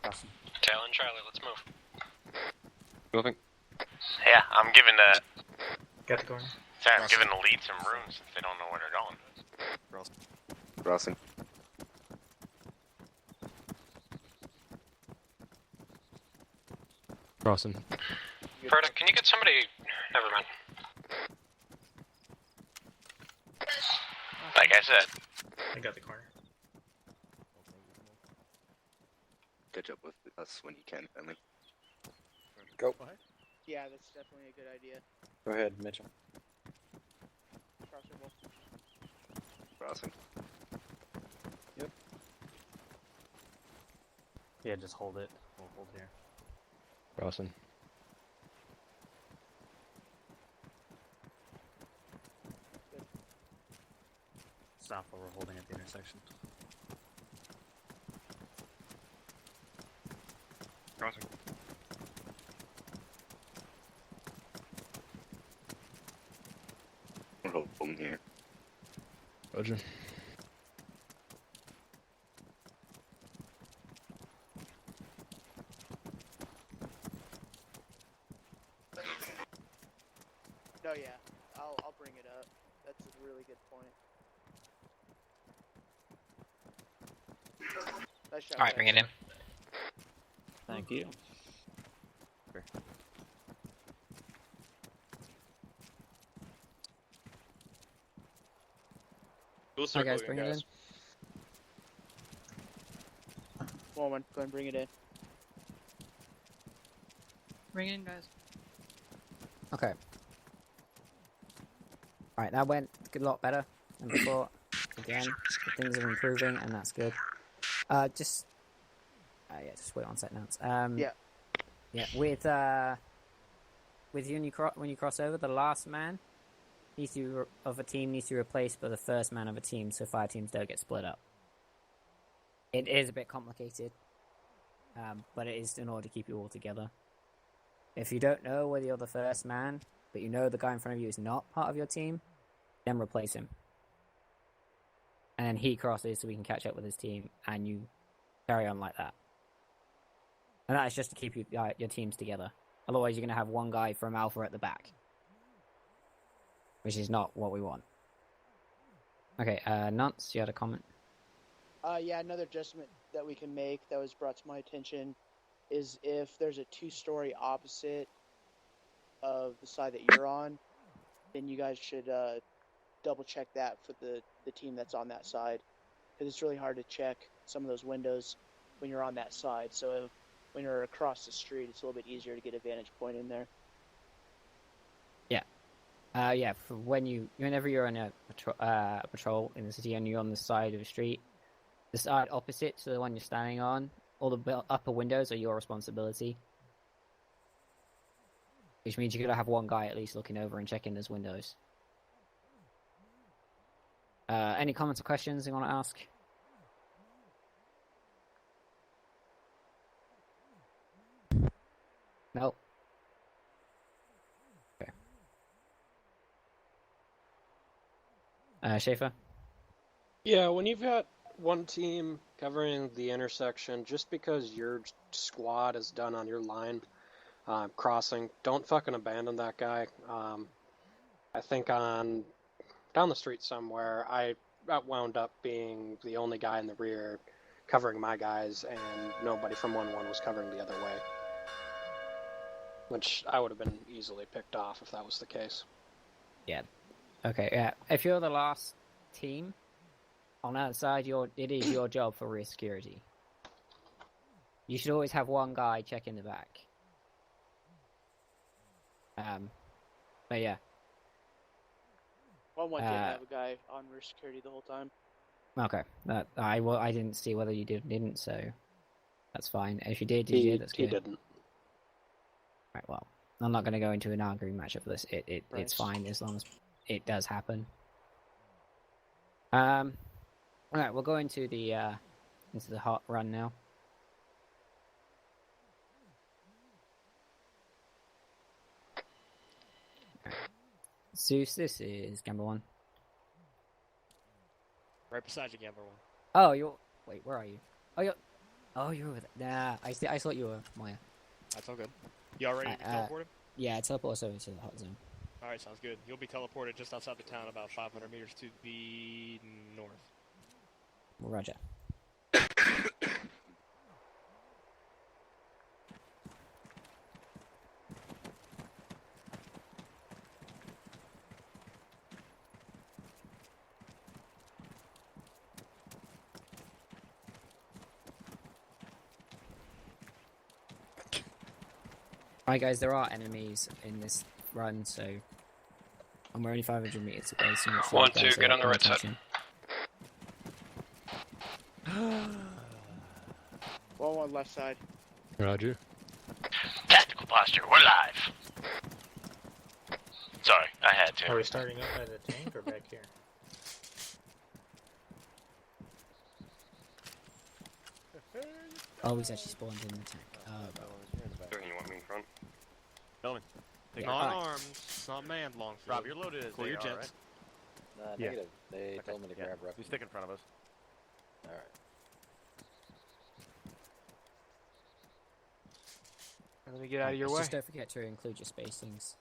Speaker 10: Crossing.
Speaker 13: Talon, Charlie, let's move.
Speaker 17: Moving.
Speaker 19: Yeah, I'm giving the.
Speaker 12: Got the corner.
Speaker 19: Sorry, I'm giving the lead some room since they don't know where they're going.
Speaker 18: Crossing. Crossing.
Speaker 17: Crossing.
Speaker 13: Berta, can you get somebody? Never mind.
Speaker 19: Like I said.
Speaker 12: I got the corner.
Speaker 18: Catch up with us when you can, Emily.
Speaker 3: Go.
Speaker 4: Yeah, that's definitely a good idea.
Speaker 3: Go ahead, Mitchell.
Speaker 4: Crossable.
Speaker 18: Crossing.
Speaker 3: Yep.
Speaker 10: Yeah, just hold it. We'll hold here.
Speaker 17: Crossing.
Speaker 10: Stop while we're holding at the intersection.
Speaker 18: Crossing. We're holding here.
Speaker 17: Roger.
Speaker 4: No, yeah, I'll bring it up. That's a really good point. Nice shot,
Speaker 15: Alright,
Speaker 4: guys.
Speaker 15: bring it in.
Speaker 10: Thank you.
Speaker 1: We'll
Speaker 8: Alright,
Speaker 1: circle
Speaker 8: guys,
Speaker 1: again,
Speaker 8: bring it in.
Speaker 1: guys.
Speaker 4: Moment, go ahead and bring it in.
Speaker 14: Bring it in, guys.
Speaker 8: Okay. Alright, that went a lot better than before. Again, things are improving, and that's good. Just wait on set now.
Speaker 4: Yeah.
Speaker 8: Yeah, with you when you cross over, the last man of a team needs to be replaced by the first man of a team, so fire teams don't get split up. It is a bit complicated, but it is in order to keep you all together. If you don't know whether you're the first man, but you know the guy in front of you is not part of your team, then replace him. And then he crosses so we can catch up with his team, and you carry on like that. And that is just to keep your teams together. Otherwise, you're going to have one guy from Alpha at the back, which is not what we want. Okay, Nance, you had a comment?
Speaker 4: Yeah, another adjustment that we can make that was brought to my attention is if there's a two-story opposite of the side that you're on, then you guys should double-check that for the team that's on that side. Because it's really hard to check some of those windows when you're on that side. So when you're across the street, it's a little bit easier to get a vantage point in there.
Speaker 8: Yeah, for whenever you're on a patrol in the city and you're on the side of the street, the side opposite to the one you're standing on, all the upper windows are your responsibility. Which means you're going to have one guy at least looking over and checking those windows. Any comments or questions you want to ask? Nope. Okay. Schaefer?
Speaker 3: Yeah, when you've got one team covering the intersection, just because your squad is done on your line crossing, don't fucking abandon that guy. I think down the street somewhere, I wound up being the only guy in the rear covering my guys, and nobody from 1-1 was covering the other way. Which I would have been easily picked off if that was the case.
Speaker 8: Yeah. Okay, yeah. If you're the last team on outside, it is your job for rear security. You should always have one guy checking the back. But yeah.
Speaker 4: 1-1 didn't have a guy on rear security the whole time.
Speaker 8: Okay. I didn't see whether you didn't, so that's fine. If you did, you did. That's good.
Speaker 3: He didn't.
Speaker 8: Right. Well, I'm not going to go into an arguing matchup for this. It's fine as long as it does happen. All right. We'll go into the hot run now. Zeus, this is Gamble 1.
Speaker 16: Right beside you, Gamble 1.
Speaker 8: Oh, wait, where are you? Oh, you're over there. Nah, I thought you were Maya.
Speaker 16: That's all good. You already teleported?
Speaker 8: Yeah, teleport us over to the hot zone.
Speaker 16: Alright, sounds good. You'll be teleported just outside the town, about 500 meters to the north.
Speaker 8: Roger. Alright guys, there are enemies in this run, so we're only 500 meters away, so make sure
Speaker 13: 1-2, get on the right side.
Speaker 4: 1-1 left side.
Speaker 17: Roger.
Speaker 19: Tactical posture, we're live. Sorry, I had to.
Speaker 12: Are we starting up by the tank or back here?
Speaker 8: Oh, he's actually spawned in the tank.
Speaker 17: You want me in front?
Speaker 16: Gentlemen,
Speaker 8: Yeah.
Speaker 16: not
Speaker 8: Alright.
Speaker 16: armed, it's not manned, long field.
Speaker 20: Rob, you're loaded as
Speaker 16: Clear
Speaker 20: they
Speaker 16: your
Speaker 20: are,
Speaker 16: jets.
Speaker 20: right?
Speaker 17: Yeah.
Speaker 20: Negative. They told me to grab rough.
Speaker 17: You stick in front of us.
Speaker 20: Alright.
Speaker 16: Let me get out of your way.
Speaker 8: Just don't forget to include your spacings.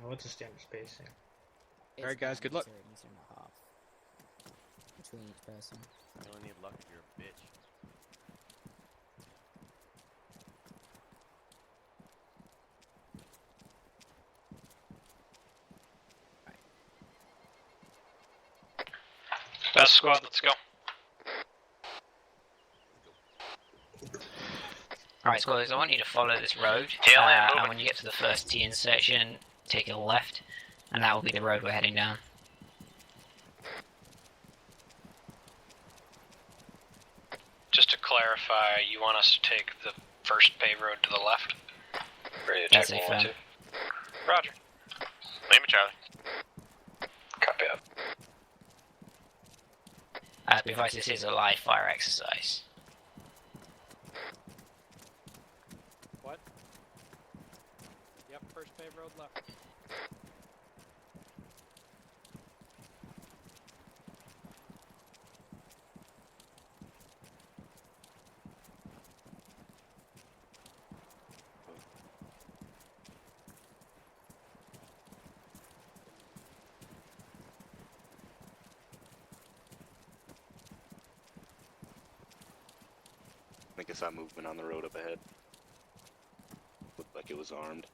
Speaker 12: What's the standard spacing?
Speaker 16: Alright guys, good luck.
Speaker 8: Meter and a half between each person.
Speaker 17: You only need luck if you're a bitch.
Speaker 13: Best squad, let's go.
Speaker 15: Alright, squads, I want you to follow this road. And when you get to the first T intersection, take a left, and that will be the road we're heading down.
Speaker 13: Just to clarify, you want us to take the first paved road to the left? Ready to
Speaker 15: That's
Speaker 13: check
Speaker 15: a
Speaker 13: 1-1-2.
Speaker 15: fan.
Speaker 13: Roger.
Speaker 19: Name it, Charlie.
Speaker 13: Copy up.
Speaker 15: Be advised, this is a live fire exercise.
Speaker 3: What? Yep, first paved road left.
Speaker 18: I think I saw movement on the road up ahead. Looked like it was armed.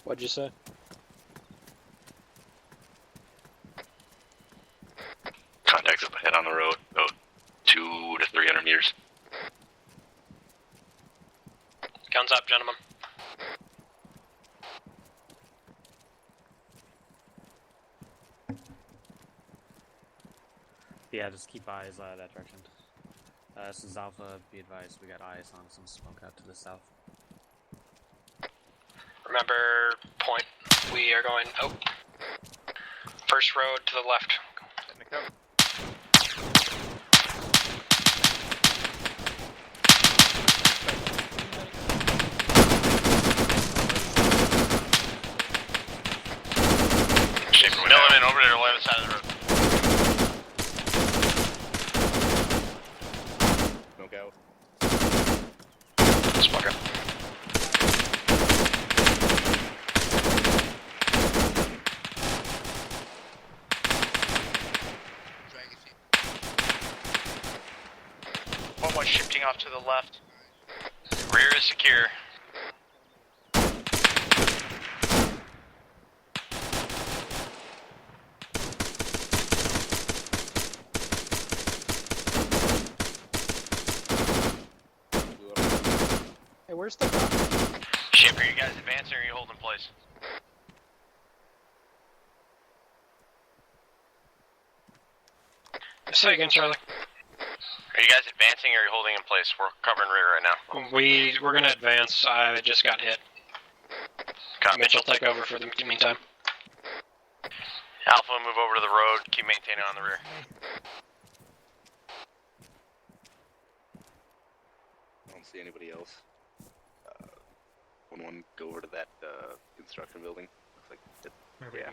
Speaker 3: What'd you say?
Speaker 19: Contacts up ahead on the road, about 200 to 300 meters.
Speaker 13: Guns up, gentlemen.
Speaker 10: Yeah, just keep eyes that direction. This is Alpha, be advised, we got eyes on some smoke out to the south.
Speaker 13: Remember, point. We are going. Oh. First road to the left.
Speaker 17: In the cover.
Speaker 19: in over to the left side of the road.
Speaker 18: Smoke out.
Speaker 13: Smoke out.
Speaker 14: One shifting off to the left.
Speaker 19: Rear is secure.
Speaker 3: Hey, where's the dock?
Speaker 19: Ship, are you guys advancing or are you holding place?
Speaker 13: Say again, Charlie.
Speaker 19: Are you guys advancing or are you holding in place? We're covering rear right now.
Speaker 13: We're gonna advance. I just got hit.
Speaker 19: Copy.
Speaker 13: Mitch will take over for the meantime.
Speaker 19: Alpha, move over to the road. Keep maintaining on the rear.
Speaker 18: I don't see anybody else. 1-1, go over to that construction building. Looks like it. Yeah.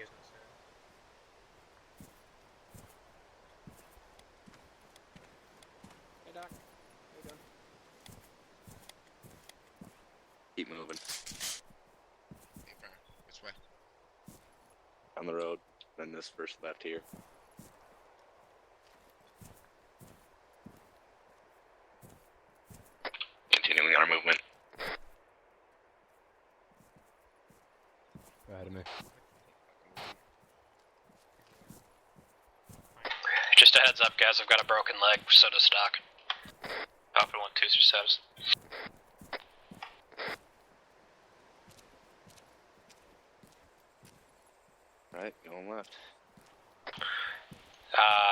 Speaker 3: Hey, Doc. How you doing?
Speaker 18: Keep moving.
Speaker 21: Which way?
Speaker 18: On the road, then this first left here.
Speaker 19: Continuing our movement.
Speaker 17: Ahead of me.
Speaker 13: Just a heads up, guys. I've got a broken leg. So does Doc. Alpha 1-2 through status.
Speaker 18: Alright, going left.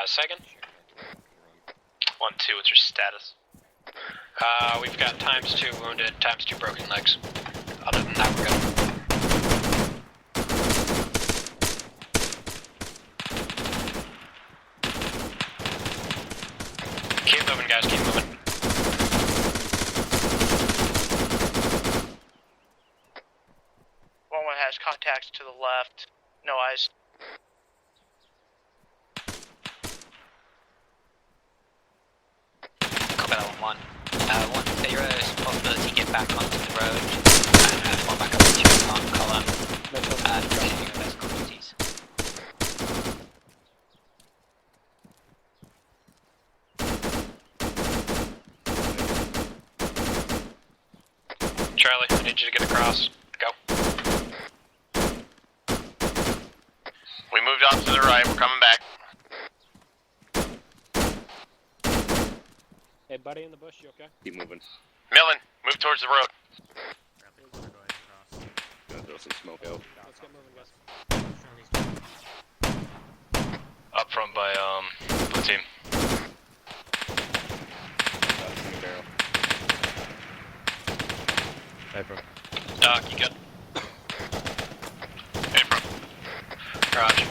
Speaker 13: Second.
Speaker 1: 1-2, what's your status?
Speaker 13: We've got ×2 wounded, ×2 broken legs. Other than that, we're good. Keep moving, guys, keep moving.
Speaker 14: One has contacts to the left. No eyes.
Speaker 15: Copy that 1-1. Once there is a possibility, get back onto the road and fall back up to your mark column and continue your best quantities.
Speaker 13: Charlie, I need you to get across. Go.
Speaker 19: We moved off to the right. We're coming back.
Speaker 3: Hey, buddy in the bush, you okay?
Speaker 18: Keep moving.
Speaker 19: Millen, move towards the road.
Speaker 18: Gonna throw some smoke out.
Speaker 3: Let's get moving, guys.
Speaker 19: Up front by, Platoon.
Speaker 18: Barrel.
Speaker 17: April.
Speaker 13: Doc, you good?
Speaker 19: April.
Speaker 13: Roger.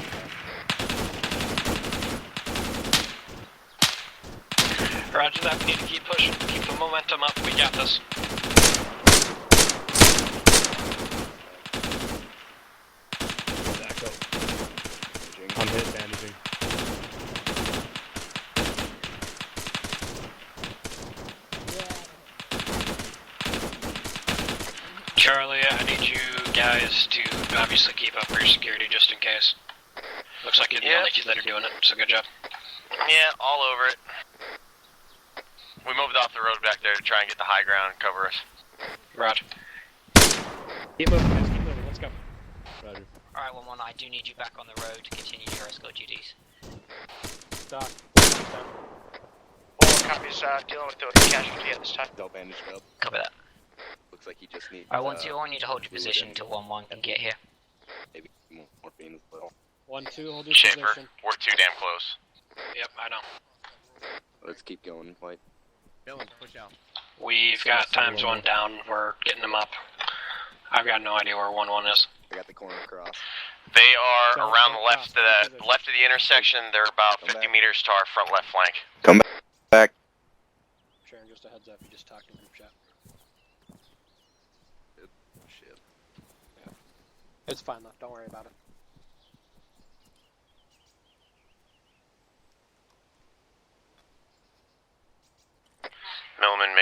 Speaker 13: Roger that, we need to keep pushing, keep the momentum up, we got this.
Speaker 17: Back up. I'm hit, bandaging.
Speaker 13: Charlie, I need you guys to obviously keep up for your security just in case. Looks like you're the only two that are doing it, so good job.
Speaker 19: Yeah, all over it. We moved off the road back there to try and get the high ground and cover us.
Speaker 13: Roger.
Speaker 3: Keep moving, guys, keep moving. Let's go.
Speaker 17: Roger.
Speaker 15: Alright, 1-1, I do need you back on the road to continue your escort duties.
Speaker 3: Doc.
Speaker 14: One copies dealing with the casualty at this time.
Speaker 18: All bandaged up.
Speaker 15: Copy that.
Speaker 18: Looks like he just needs.
Speaker 15: Alright, 1-2, I want you to hold your position until 1-1 can get here.
Speaker 18: Maybe more morphine as well.
Speaker 3: 1-2, hold your
Speaker 19: Schaefer,
Speaker 3: position.
Speaker 19: we're too damn close.
Speaker 13: Yep, I know.
Speaker 18: Let's keep going, White.
Speaker 17: Dylan, push out.
Speaker 13: We've got ×1 down, we're getting them up. I've got no idea where 1-1 is.
Speaker 18: I got the corner across.
Speaker 19: They are around the left of the intersection. They're about 50 meters to our front left flank.
Speaker 18: Come back.
Speaker 3: Sharon, just a heads up, you just talked in group chat.
Speaker 18: Shit.
Speaker 3: Yeah. It's fine though, don't worry about it.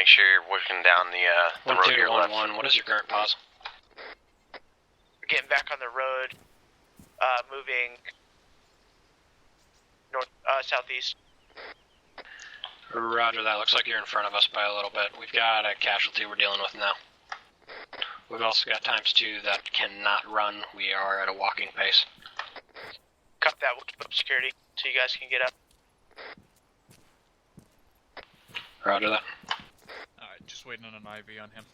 Speaker 19: sure you're working down the road to your left.
Speaker 13: 1-2-1-1, what is your current pause?
Speaker 14: We're getting back on the road, moving north, southeast.
Speaker 13: Roger that. Looks like you're in front of us by a little bit. We've got a casualty we're dealing with now. We've also got ×2 that cannot run. We are at a walking pace.
Speaker 14: Copy that. We'll keep up security so you guys can get up.
Speaker 13: Roger that.
Speaker 5: Alright, just waiting on an IV on him.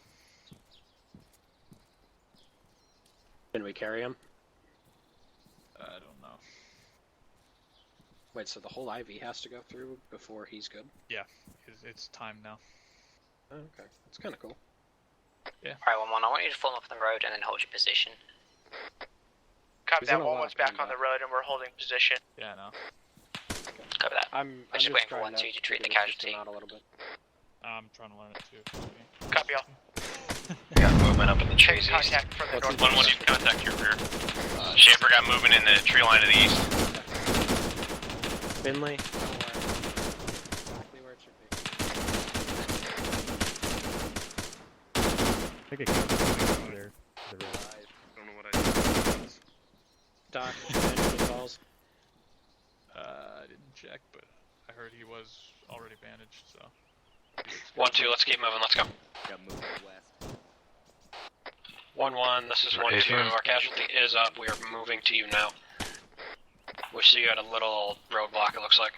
Speaker 3: Can we carry him?
Speaker 5: I don't know.
Speaker 3: Wait, so the whole IV has to go through before he's good?
Speaker 5: Yeah, it's time now.
Speaker 3: Oh, okay, that's kind of cool.
Speaker 5: Yeah.
Speaker 15: Alright, 1-1, I want you to form up on the road and then hold your position.
Speaker 14: Copy that. 1-1's back on the road and we're holding position.
Speaker 5: Yeah, I know.
Speaker 15: Copy that.
Speaker 3: I'm
Speaker 15: just waiting for
Speaker 3: trying
Speaker 15: 1-2 to treat the
Speaker 3: figure system
Speaker 15: casualty.
Speaker 3: out a little bit.
Speaker 5: I'm trying to learn it too.
Speaker 14: Copy all.
Speaker 13: We got movement up in the trees east.
Speaker 14: Contact from the north.
Speaker 19: 1-1, you can contact your rear. Schaefer got movement in the tree line to the east.
Speaker 3: Finley. Exactly where it should be.
Speaker 17: I think it comes over there. The rear.
Speaker 11: I don't know what I did.
Speaker 3: Doc, bandage balls.
Speaker 5: I didn't check, but I heard he was already bandaged, so.
Speaker 13: 1-2, let's keep moving, let's go.
Speaker 20: Got moved west.
Speaker 13: 1-1, this is 1-2, our casualty is up, we are moving to you now. We see you at a little roadblock, it looks like.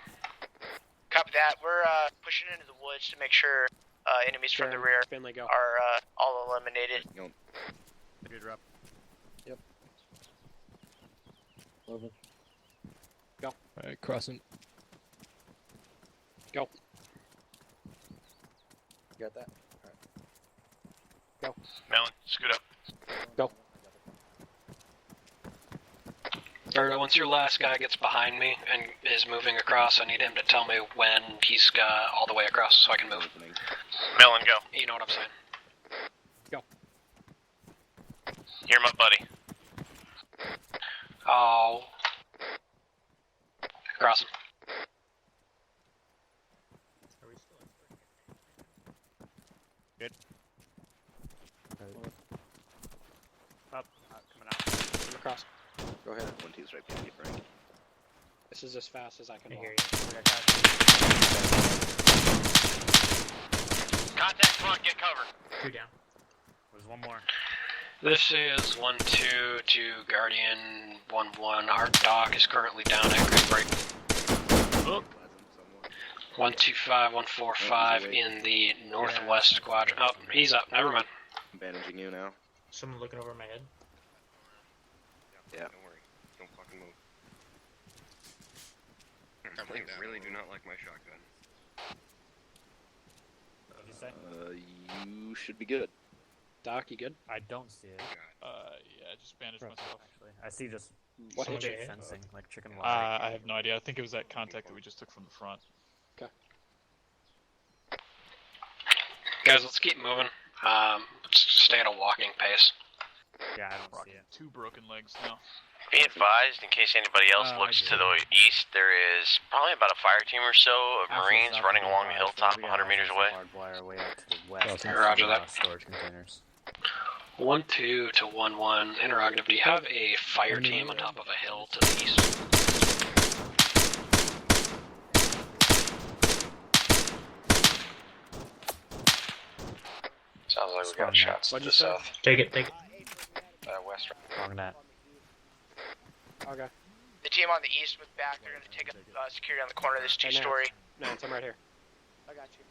Speaker 14: Copy that. We're pushing into the woods to make sure enemies from the rear
Speaker 3: Finley, go.
Speaker 14: are all eliminated.
Speaker 17: Good drop.
Speaker 20: Yep. Moving.
Speaker 3: Go.
Speaker 17: Alright, crossing.
Speaker 3: Go.
Speaker 20: You got that? Alright.
Speaker 3: Go.
Speaker 19: Melon, scoot up.
Speaker 3: Go.
Speaker 13: Birdo, once your last guy gets behind me and is moving across, I need him to tell me when he's all the way across so I can move.
Speaker 19: Melon, go.
Speaker 13: You know what I'm saying?
Speaker 3: Go.
Speaker 19: Hear my buddy.
Speaker 13: Oh. Crossing.
Speaker 16: Good.
Speaker 10: Up, coming out.
Speaker 3: Come across.
Speaker 18: Go ahead. 1-2's right behind you, Frank.
Speaker 3: This is as fast as I can walk.
Speaker 19: Contact front, get cover.
Speaker 12: 2 down.
Speaker 10: There's one more.
Speaker 13: This is 1-2 to Guardian 1-1. Our dock is currently down at grid break. 125, 145 in the northwest quadrant. Oh, he's up. Never mind.
Speaker 18: I'm bandaging you now.
Speaker 12: Someone looking over my head.
Speaker 11: Yeah, don't worry. Don't fucking move. I really do not like my shotgun.
Speaker 10: What did you say?
Speaker 18: You should be good.
Speaker 3: Doc, you good?
Speaker 10: I don't see it.
Speaker 5: Yeah, I just bandaged myself.
Speaker 10: Actually, I see just
Speaker 3: What hit you?
Speaker 10: fencing, like chicken wire.
Speaker 5: I have no idea. I think it was that contact that we just took from the front.
Speaker 3: Okay.
Speaker 13: Guys, let's keep moving. Let's stay at a walking pace.
Speaker 10: Yeah, I don't see it.
Speaker 5: 2 broken legs now.
Speaker 19: Be advised, in case anybody else looks to the east, there is probably about a fire team or so of Marines running along the hilltop 100 meters away.
Speaker 10: Hardwire way out to the west.
Speaker 13: Roger that.
Speaker 10: Storage containers.
Speaker 13: 1-2 to 1-1. Interrogative, do you have a fire team on top of a hill to the east?
Speaker 19: Sounds like we got shots to the south.
Speaker 12: Take it, take it.
Speaker 19: West.
Speaker 10: Wrong net.
Speaker 3: Okay.
Speaker 14: The team on the east with back, they're going to take up security on the corner of this two-story.
Speaker 3: Nance, I'm right here.
Speaker 14: I got you.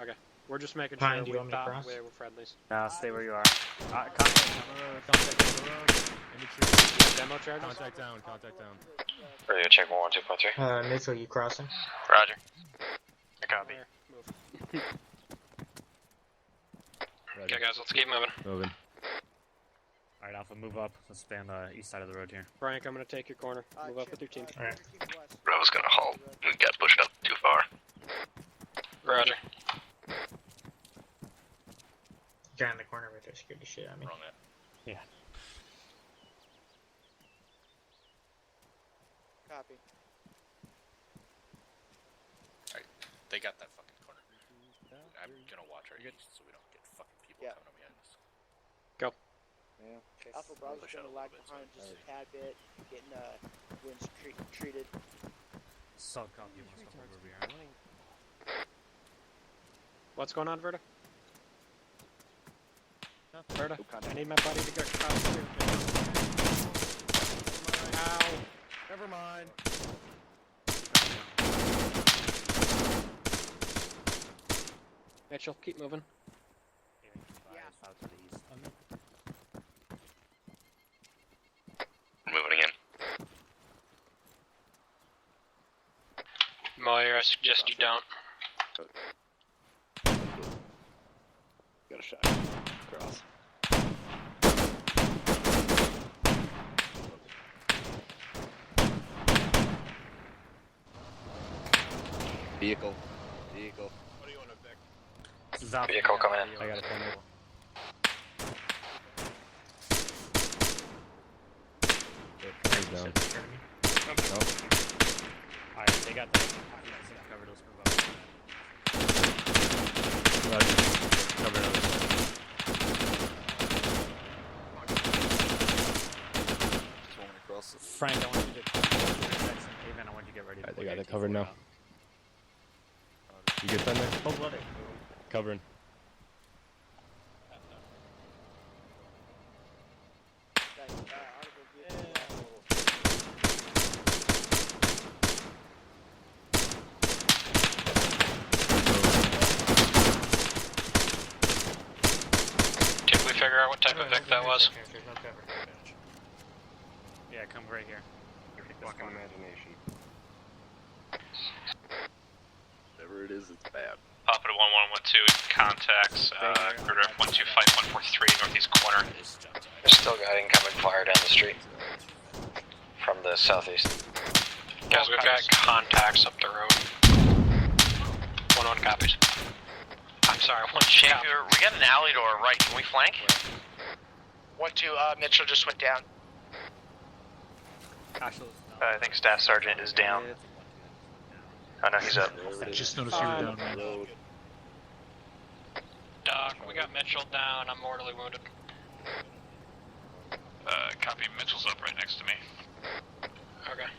Speaker 3: Okay. We're just making
Speaker 12: Pine,
Speaker 3: sure
Speaker 12: do you want me to cross?
Speaker 3: we're friendlies.
Speaker 10: No, stay where you are.
Speaker 17: Contact on the road. Contact on the road. Any trees?
Speaker 3: Demo charges?
Speaker 17: Contact down. Contact down.
Speaker 19: Ready to check 112.3.
Speaker 12: Neutral, you crossing?
Speaker 19: Roger. I copy.
Speaker 3: Move.
Speaker 13: Okay, guys, let's keep moving.
Speaker 17: Moving.
Speaker 10: Alright, Alpha, move up. Let's stay on the east side of the road here.
Speaker 3: Frank, I'm going to take your corner. Move up with your team.
Speaker 12: Alright.
Speaker 19: Bro's gonna halt. We got pushed up too far.
Speaker 13: Roger.
Speaker 12: Guy in the corner right there scared the shit out of me.
Speaker 19: Wrong net.
Speaker 10: Yeah.
Speaker 4: Copy.
Speaker 6: Alright, they got that fucking corner. I'm gonna watch our east so we don't get fucking people coming up behind us.
Speaker 3: Go.
Speaker 20: Yeah. Okay.
Speaker 4: Alpha Bravo's gonna lag behind just a tad bit, getting winds treated.
Speaker 17: Solid copy. Over here.
Speaker 3: What's going on, Verta? Verta, I need my buddy to get crossed too. Ow.
Speaker 9: Never mind.
Speaker 3: Mitchell, keep moving.
Speaker 19: Moving in.
Speaker 13: Moyer, I suggest you don't.
Speaker 18: Got a shot. Cross.
Speaker 20: Vehicle.
Speaker 17: What do you want to pick?
Speaker 13: Vehicle coming in.
Speaker 17: I got a pen.
Speaker 9: He's down.
Speaker 17: Alright, they got the covered those for about. Cover
Speaker 18: Across.
Speaker 17: Frank, I want you to Amen, I want you to get ready.
Speaker 9: Alright, they got it covered now. You good, Thunder? Covering.
Speaker 13: Did we figure out what type of Vic that was?
Speaker 17: Yeah, come right here.
Speaker 18: Fucking imagination. Whatever it is, it's bad.
Speaker 1: Papa to 1112 contacts, Grid Rep 125143 northeast corner.
Speaker 13: There's still got incoming fire down the street from the southeast. Guys, we've got contacts up the road. 1-1 copies. I'm sorry, 1 copy.
Speaker 19: We got an alley to our right. Can we flank?
Speaker 14: 1-2, Mitchell just went down.
Speaker 13: I think Staff Sergeant is down. Oh no, he's up.
Speaker 5: Just noticed you were down, man.
Speaker 13: Doc, we got Mitchell down. I'm mortally wounded.
Speaker 1: Copy, Mitchell's up right next to me.
Speaker 13: Okay.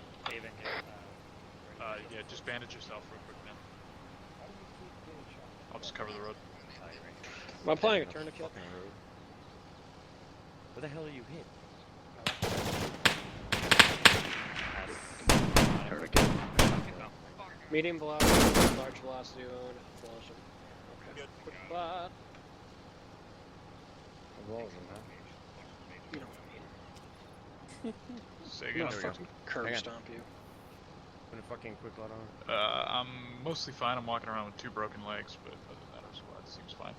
Speaker 5: Yeah, just bandage yourself real quick, man. I'll just cover the road.
Speaker 3: Am I playing a turn to kill?
Speaker 9: Where the hell are you hit?
Speaker 3: Medium velocity, large velocity wound, explosion. Okay. Quick spot. You don't
Speaker 5: Say
Speaker 3: I'm
Speaker 5: again.
Speaker 3: gonna fucking curb stomp you.
Speaker 9: Put a fucking quick lot on.
Speaker 5: I'm mostly fine. I'm walking around with 2 broken legs, but other than that, our squad seems fine.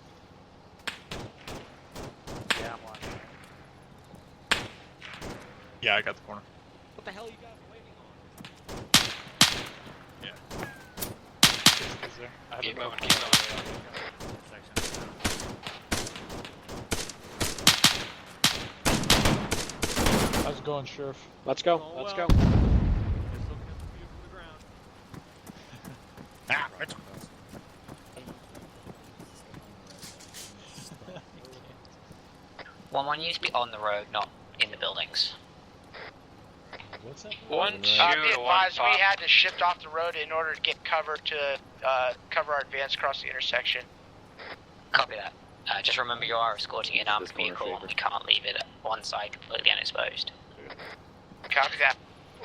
Speaker 17: Yeah, I'm watching.
Speaker 5: Yeah, I got the corner.
Speaker 9: What the hell are you guys waiting on?
Speaker 5: Yeah. Is there? I have
Speaker 13: Keep
Speaker 5: a
Speaker 13: moving, keep moving.
Speaker 5: How's it going, Sheriff?
Speaker 3: Let's go, let's go.
Speaker 17: Ah, Mitchell.
Speaker 15: 1-1, you need to be on the road, not in the buildings.
Speaker 7: What's that?
Speaker 13: 1-2
Speaker 14: Be
Speaker 13: to 1
Speaker 14: advised,
Speaker 13: pop.
Speaker 14: we had to shift off the road in order to get cover to cover our advance across the intersection.
Speaker 15: Copy that. Just remember you are escorting an armed vehicle. You can't leave it at one side completely unexposed.
Speaker 14: Copy that.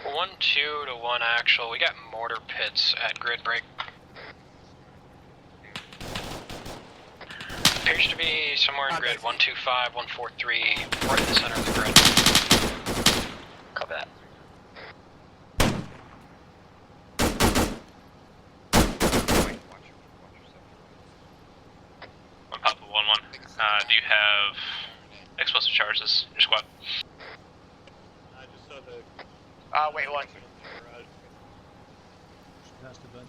Speaker 13: 1-2 to 1 actual. We got mortar pits at grid break. Appears to be somewhere in grid 125, 143, right in the center of the grid.
Speaker 15: Copy that.
Speaker 1: Papa 1-1. Do you have explosive charges in your squad?
Speaker 17: I just saw the.
Speaker 14: Wait, one.
Speaker 7: Past the vent.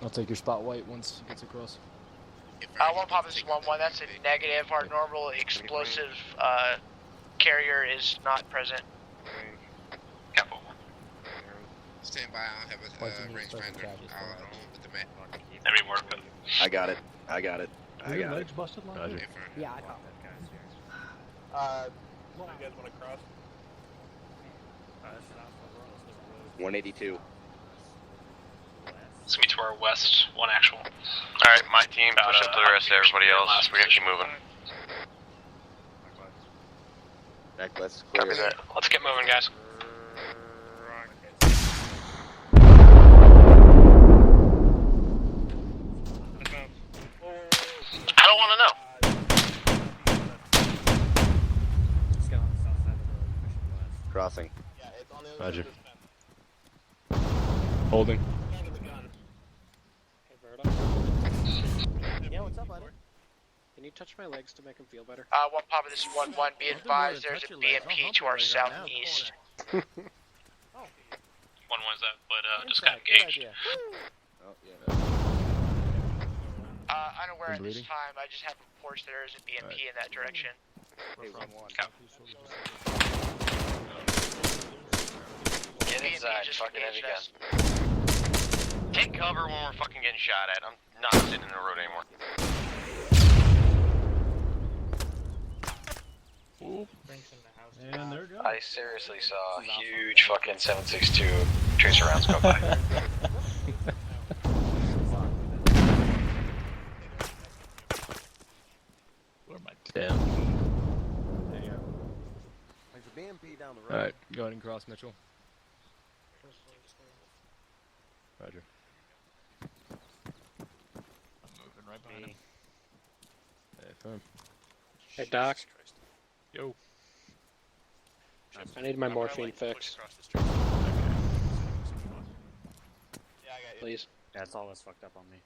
Speaker 9: I'll take your spot white once it gets across.
Speaker 14: 1 Papa, this is 1-1. That's a negative. Our normal explosive carrier is not present.
Speaker 1: Capo.
Speaker 21: Stand by, I don't have a rangefinder on with the map.
Speaker 1: Maybe more.
Speaker 20: I got it. I got it.
Speaker 7: Are your legs busted, Lonzo?
Speaker 8: Yeah, I got
Speaker 16: You guys want to cross?
Speaker 20: 182.
Speaker 13: Let's meet to our west, one actual. Alright, my team, push up to the rest of everybody else. We gotta keep moving.
Speaker 20: Back west.
Speaker 13: Copy that. Let's get moving, guys. I don't want to know.
Speaker 20: Crossing.
Speaker 17: Roger. Holding.
Speaker 3: Yeah, what's up, buddy? Can you touch my legs to make them feel better?
Speaker 14: One Papa, this is 1-1. Be advised, there's a BMP to our southeast.
Speaker 13: 1-1's that, but just got engaged.
Speaker 20: Oh, yeah.
Speaker 14: Unaware at this time, I just have reports there is a BMP in that direction.
Speaker 20: Hey, 1-1.
Speaker 13: Get inside, fucking heavy gun. Take cover when we're fucking getting shot at. I'm not sitting in the road anymore.
Speaker 7: And there it goes.
Speaker 13: I seriously saw a huge fucking 7.62 tracer rounds go by.
Speaker 17: Where am I? Damn.
Speaker 9: There's a BMP down the road.
Speaker 17: Alright, go ahead and cross, Mitchell. Roger.
Speaker 1: I'm moving right behind him.
Speaker 17: Hey, firm.
Speaker 3: Hey, Doc.
Speaker 17: Yo.
Speaker 3: I need my morphine fix. Please.
Speaker 10: Yeah, it's always fucked up on me.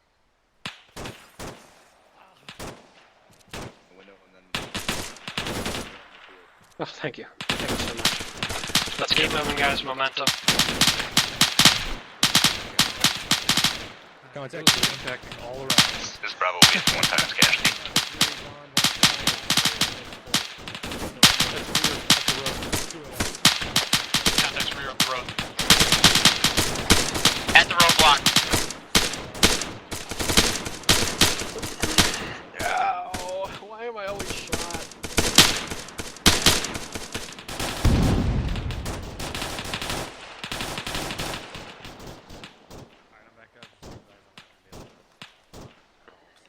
Speaker 3: Oh, thank you. Thank you so much.
Speaker 13: Let's keep moving, guys. Momentum.
Speaker 17: Contact all around.
Speaker 13: This is Bravo 8, 1 times casualty. Contact's rear of the road. At the roadblock.
Speaker 3: Ow! Why am I always shot?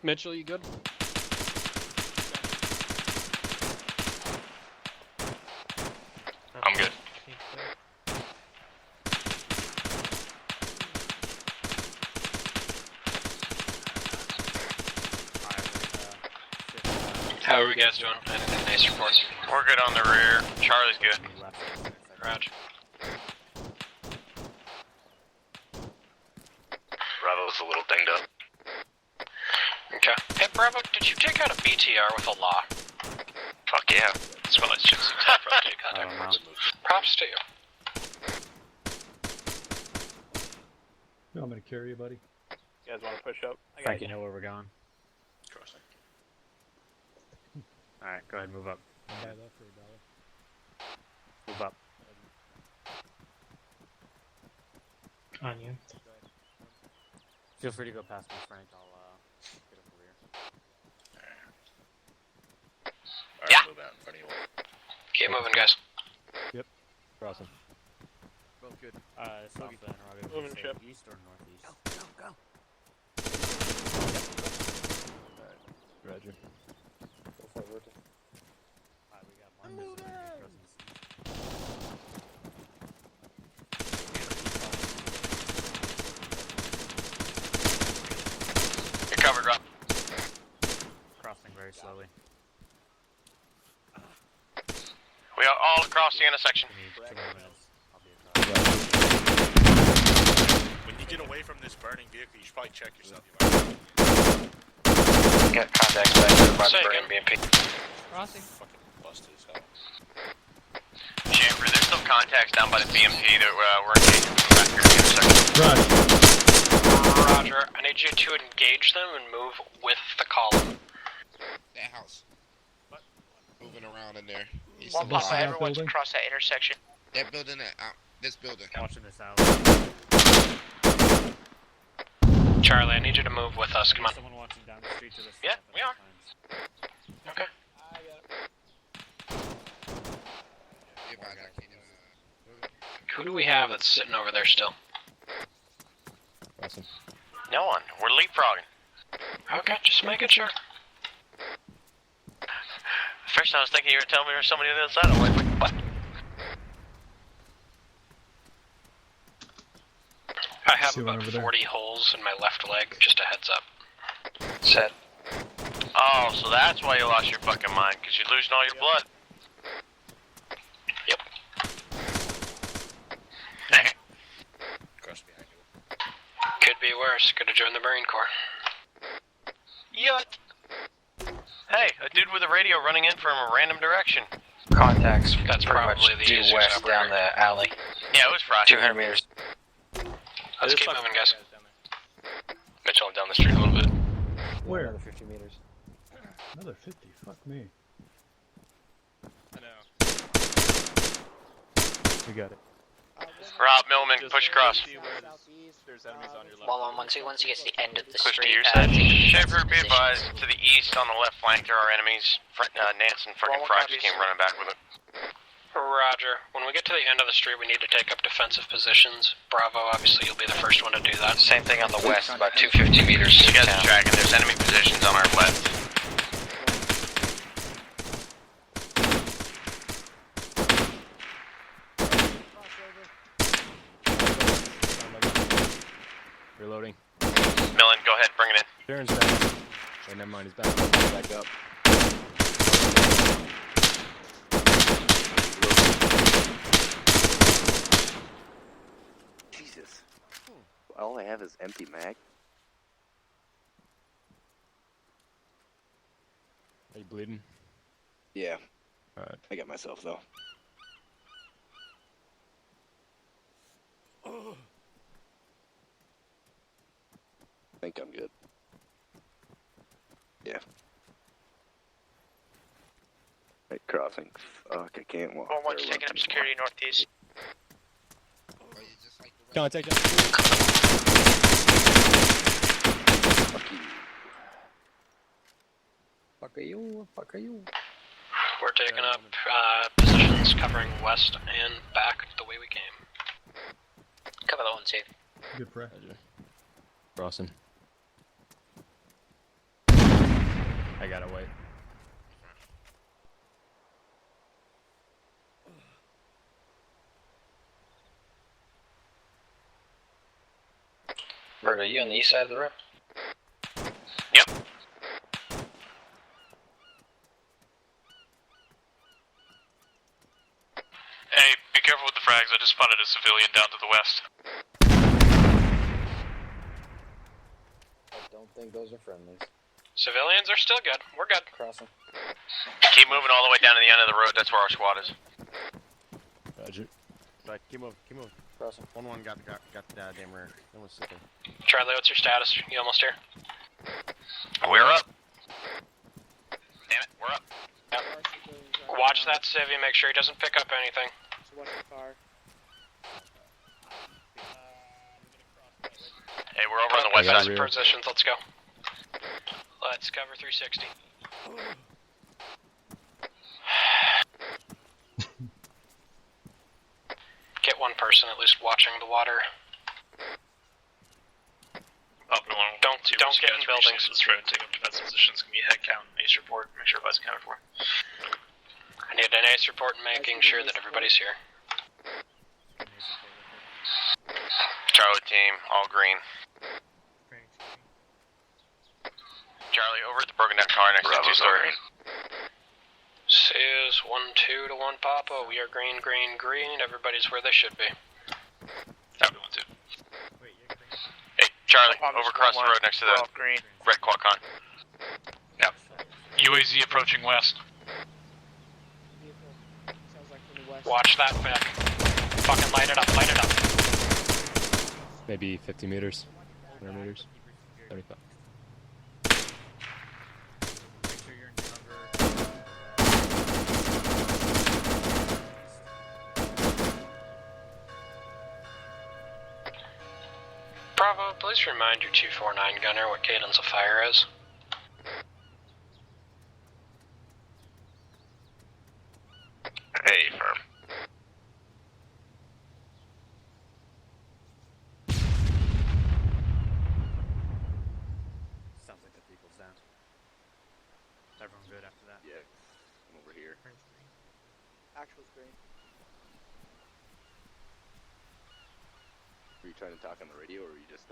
Speaker 3: Mitchell, you good?
Speaker 13: I'm good. How are we guys doing? Anything nice reports? We're good on the rear. Charlie's good. Roger. Bravo's a little dinged up. Okay. Hey, Bravo, did you take out a BTR with a law? Fuck yeah. That's what I should see for update contact. Props to you.
Speaker 7: You want me to carry you, buddy?
Speaker 16: You guys want to push up?
Speaker 10: I think you know where we're going.
Speaker 13: Crossing.
Speaker 10: Alright, go ahead and move up.
Speaker 7: Buy that for $1.
Speaker 10: Move up.
Speaker 12: On you.
Speaker 10: Feel free to go past me, Frank. I'll get up the rear.
Speaker 13: Alright, yeah. Move out in front of you. Keep moving, guys.
Speaker 17: Yep. Crossing.
Speaker 9: Both good.
Speaker 10: South Interrogative.
Speaker 16: Moving ship.
Speaker 10: East or northeast?
Speaker 9: Go.
Speaker 17: Alright. Roger.
Speaker 10: Go forward. We got one visitor presence.
Speaker 13: You're covered, Rob.
Speaker 10: Crossing very slowly.
Speaker 13: We are all across the intersection.
Speaker 10: Give me 2 more minutes. I'll be across.
Speaker 6: When you get away from this burning vehicle, you should probably check yourself.
Speaker 13: Got contacts back to the burning BMP.
Speaker 12: Crossing.
Speaker 6: Fucking busted as hell.
Speaker 13: Chamber, there's some contacts down by the BMP that we're engaging from back here in the intersection. Roger. I need you to engage them and move with the column.
Speaker 21: That house. Moving around in there.
Speaker 14: One Papa, everyone's across that intersection.
Speaker 21: That building that This building.
Speaker 17: Watching this out.
Speaker 13: Charlie, I need you to move with us. Come on.
Speaker 17: Someone watching down the street to this.
Speaker 13: Yeah, we are. Okay. Who do we have that's sitting over there still?
Speaker 17: Awesome.
Speaker 13: No one. We're leapfrogging. Okay, just making sure. First I was thinking you were telling me there was somebody on the other side. I was like, what? I have about 40 holes in my left leg, just a heads up. Set. Oh, so that's why you lost your fucking mind, because you're losing all your blood. Yep. Could be worse. Could have joined the Marine Corps. Yut! Hey, a dude with a radio running in from a random direction.
Speaker 19: Contacts.
Speaker 13: That's
Speaker 19: pretty
Speaker 13: probably
Speaker 19: much
Speaker 13: the
Speaker 19: due
Speaker 13: easiest
Speaker 19: west
Speaker 13: operator.
Speaker 19: down the alley.
Speaker 13: Yeah, it was Friday.
Speaker 19: 200 meters.
Speaker 13: Let's keep moving, guys. Mitchell, down the street a little bit.
Speaker 7: Where?
Speaker 4: Another 50 meters.
Speaker 7: Another 50. Fuck me.
Speaker 16: I know. We got it.
Speaker 13: Rob Millman, push across.
Speaker 1: There's enemies on your left.
Speaker 15: 1112, once you get to the end of the
Speaker 13: Push to
Speaker 15: street,
Speaker 13: your side.
Speaker 15: take
Speaker 13: Schaefer, be
Speaker 15: positions.
Speaker 13: advised, to the east on the left flank there are enemies. Nance and fucking Fry just came running back with it. Roger. When we get to the end of the street, we need to take up defensive positions. Bravo, obviously, you'll be the first one to do that.
Speaker 19: Same thing on the west, about 250 meters.
Speaker 13: You guys are tracking. There's enemy positions on our left.
Speaker 17: Reloading.
Speaker 13: Millen, go ahead, bring it in.
Speaker 17: Darren's down. Oh, never mind, he's back. Back up.
Speaker 20: Jesus. All I have is empty mag.
Speaker 17: Are you bleeding?
Speaker 20: Yeah.
Speaker 17: Alright.
Speaker 20: I got myself though. I think I'm good. Yeah. Right, crossing. Fuck, I can't walk.
Speaker 14: 1-1's taking up security northeast.
Speaker 17: Contact him.
Speaker 20: Fuck you.
Speaker 8: Fuck are you? Fuck are you?
Speaker 13: We're taking up positions covering west and back the way we came.
Speaker 15: Cover that one too.
Speaker 7: Good prayer.
Speaker 17: Crossing. I gotta wait.
Speaker 19: Bird, are you on the east side of the road?
Speaker 13: Yep. Hey, be careful with the frags. I just spotted a civilian down to the west.
Speaker 4: I don't think those are friendlies.
Speaker 13: Civilians are still good. We're good.
Speaker 4: Crossing.
Speaker 13: Keep moving all the way down to the end of the road. That's where our squad is.
Speaker 17: Roger. Right, keep moving, keep moving.
Speaker 4: Crossing.
Speaker 17: 1-1 got the damn rear. That was sick.
Speaker 13: Charlie, what's your status? You almost here? We're up. Damn it, we're up. Yep. Watch that civvy. Make sure he doesn't pick up anything.
Speaker 4: So watch the car.
Speaker 13: Hey, we're over on the west
Speaker 17: got
Speaker 13: side.
Speaker 17: rear.
Speaker 13: Positions. Let's go. Let's cover 360. Get one person at least watching the water. Don't get in buildings. Let's try to take up defensive positions. Give me a head count, ace report, make sure everybody's accounted for. I need an ace report and making sure that everybody's here. Charlie team, all green. Charlie, over at the broken down car next to 2-story. This is 1-2 to 1 Papa. We are green, green, green. Everybody's where they should be. Copy 1-2. Hey, Charlie, over across the road next to the red Qualcomm. Yep. UAZ approaching west. Watch that back. Fucking light it up, light it up.
Speaker 17: Maybe 50 meters. 100 meters. 35.
Speaker 13: please remind your 249 gunner what cadence of fire is.
Speaker 19: Hey, firm.
Speaker 10: Sounds like the people's down. Is everyone good after that?
Speaker 18: Yeah, I'm over here.
Speaker 4: Actual screen.
Speaker 18: Were you trying to talk on the radio, or were you just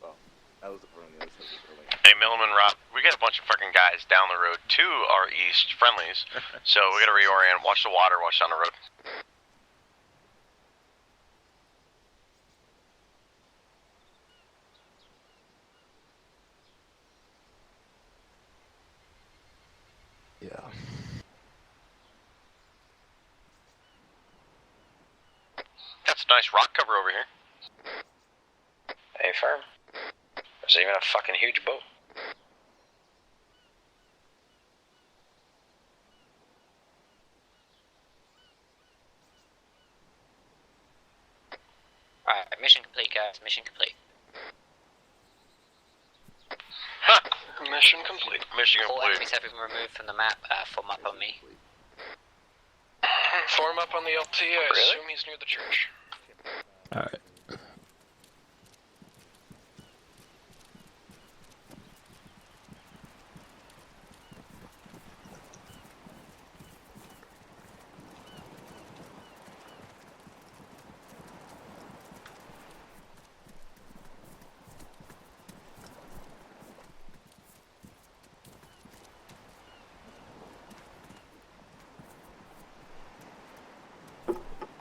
Speaker 18: Well, that was the part on the other side of the building.
Speaker 19: Hey, Milliman, Rob, we got a bunch of fucking guys down the road to our east, friendlies. So we gotta reorient, watch the water, watch down the road.
Speaker 18: Yeah.
Speaker 19: That's a nice rock cover over here.
Speaker 13: Hey, firm. There's even a fucking huge boat.
Speaker 15: Alright, mission complete, guys. Mission complete.
Speaker 13: Mission complete.
Speaker 19: Mission
Speaker 15: All
Speaker 19: complete.
Speaker 15: enemies have been removed from the map. Form up on me.
Speaker 13: Form up on the LT. I assume he's near the church.
Speaker 7: Alright.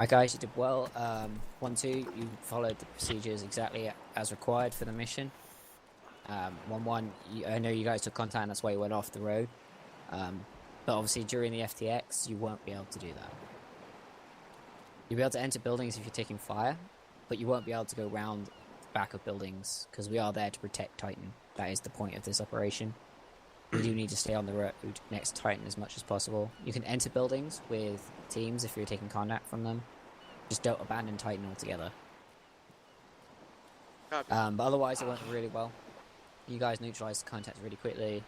Speaker 8: Alright guys, you did well. 1-2, you followed the procedures exactly as required for the mission. 1-1, I know you guys took contact and that's why you went off the road. But obviously during the FTX, you won't be able to do that. You'll be able to enter buildings if you're taking fire, but you won't be able to go around the back of buildings, because we are there to protect Titan. That is the point of this operation. You do need to stay on the road next to Titan as much as possible. You can enter buildings with teams if you're taking contact from them. Just don't abandon Titan altogether. But otherwise, it went really well. You guys neutralized the contacts really quickly.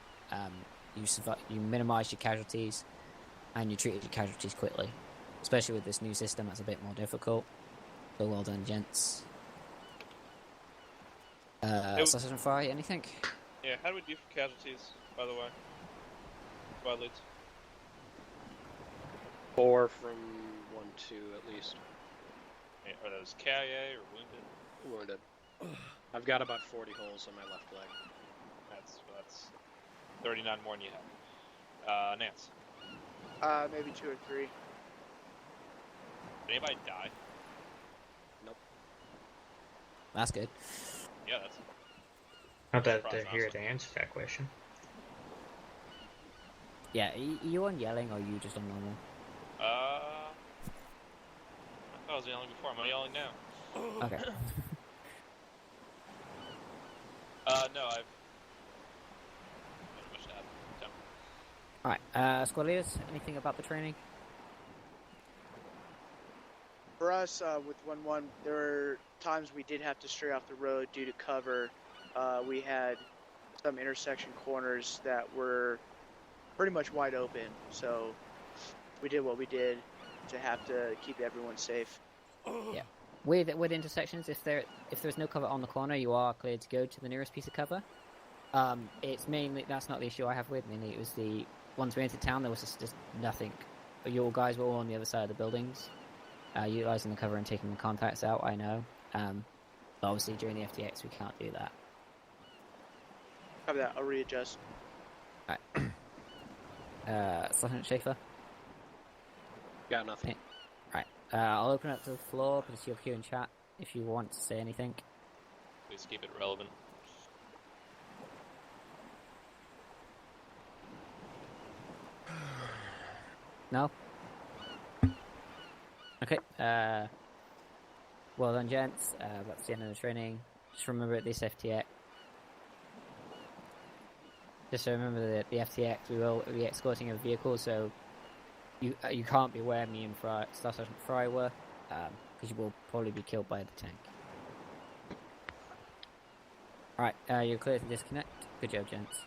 Speaker 8: You minimized your casualties, and you treated your casualties quickly. Especially with this new system, that's a bit more difficult. So well done, gents. Assassin Fry, anything?
Speaker 1: Yeah, how do we do for casualties, by the way? Squad leads.
Speaker 3: 4 from 1-2 at least.
Speaker 1: Yeah, are those KIA or wounded?
Speaker 3: Wounded. I've got about 40 holes on my left leg.
Speaker 1: That's 39 more than you have. Nance.
Speaker 4: Maybe 2 or 3.
Speaker 1: Did anybody die?
Speaker 3: Nope.
Speaker 8: That's good.
Speaker 1: Yeah, that's.
Speaker 12: Not that they're here to answer that question.
Speaker 8: Yeah, are you on yelling or are you just on normal?
Speaker 1: I thought I was yelling before. I'm yelling now.
Speaker 8: Okay.
Speaker 1: No, I've. Not much to add.
Speaker 8: Alright, squad leaders, anything about the training?
Speaker 4: For us, with 1-1, there were times we did have to stray off the road due to cover. We had some intersection corners that were pretty much wide open, so we did what we did to have to keep everyone safe.
Speaker 8: Yeah. With intersections, if there's no cover on the corner, you are cleared to go to the nearest piece of cover. It's mainly, that's not the issue I have with. Mainly it was the once we entered town, there was just nothing. Your guys were all on the other side of the buildings, utilizing the cover and taking the contacts out. I know, but obviously during the FTX we can't do that.
Speaker 4: Copy that. I'll readjust.
Speaker 8: Alright. Sergeant Schaefer.
Speaker 3: Got nothing.
Speaker 8: Right. I'll open up to the floor, put your queue in chat if you want to say anything.
Speaker 1: Please keep it relevant.
Speaker 8: No? Okay. Well done, gents. That's the end of the training. Just remember at this FTX. Just remember that the FTX, we will be escorting a vehicle, so You can't be where me and Staff Sergeant Fry were, because you will probably be killed by the tank. Alright, you're clear to disconnect. Good job, gents.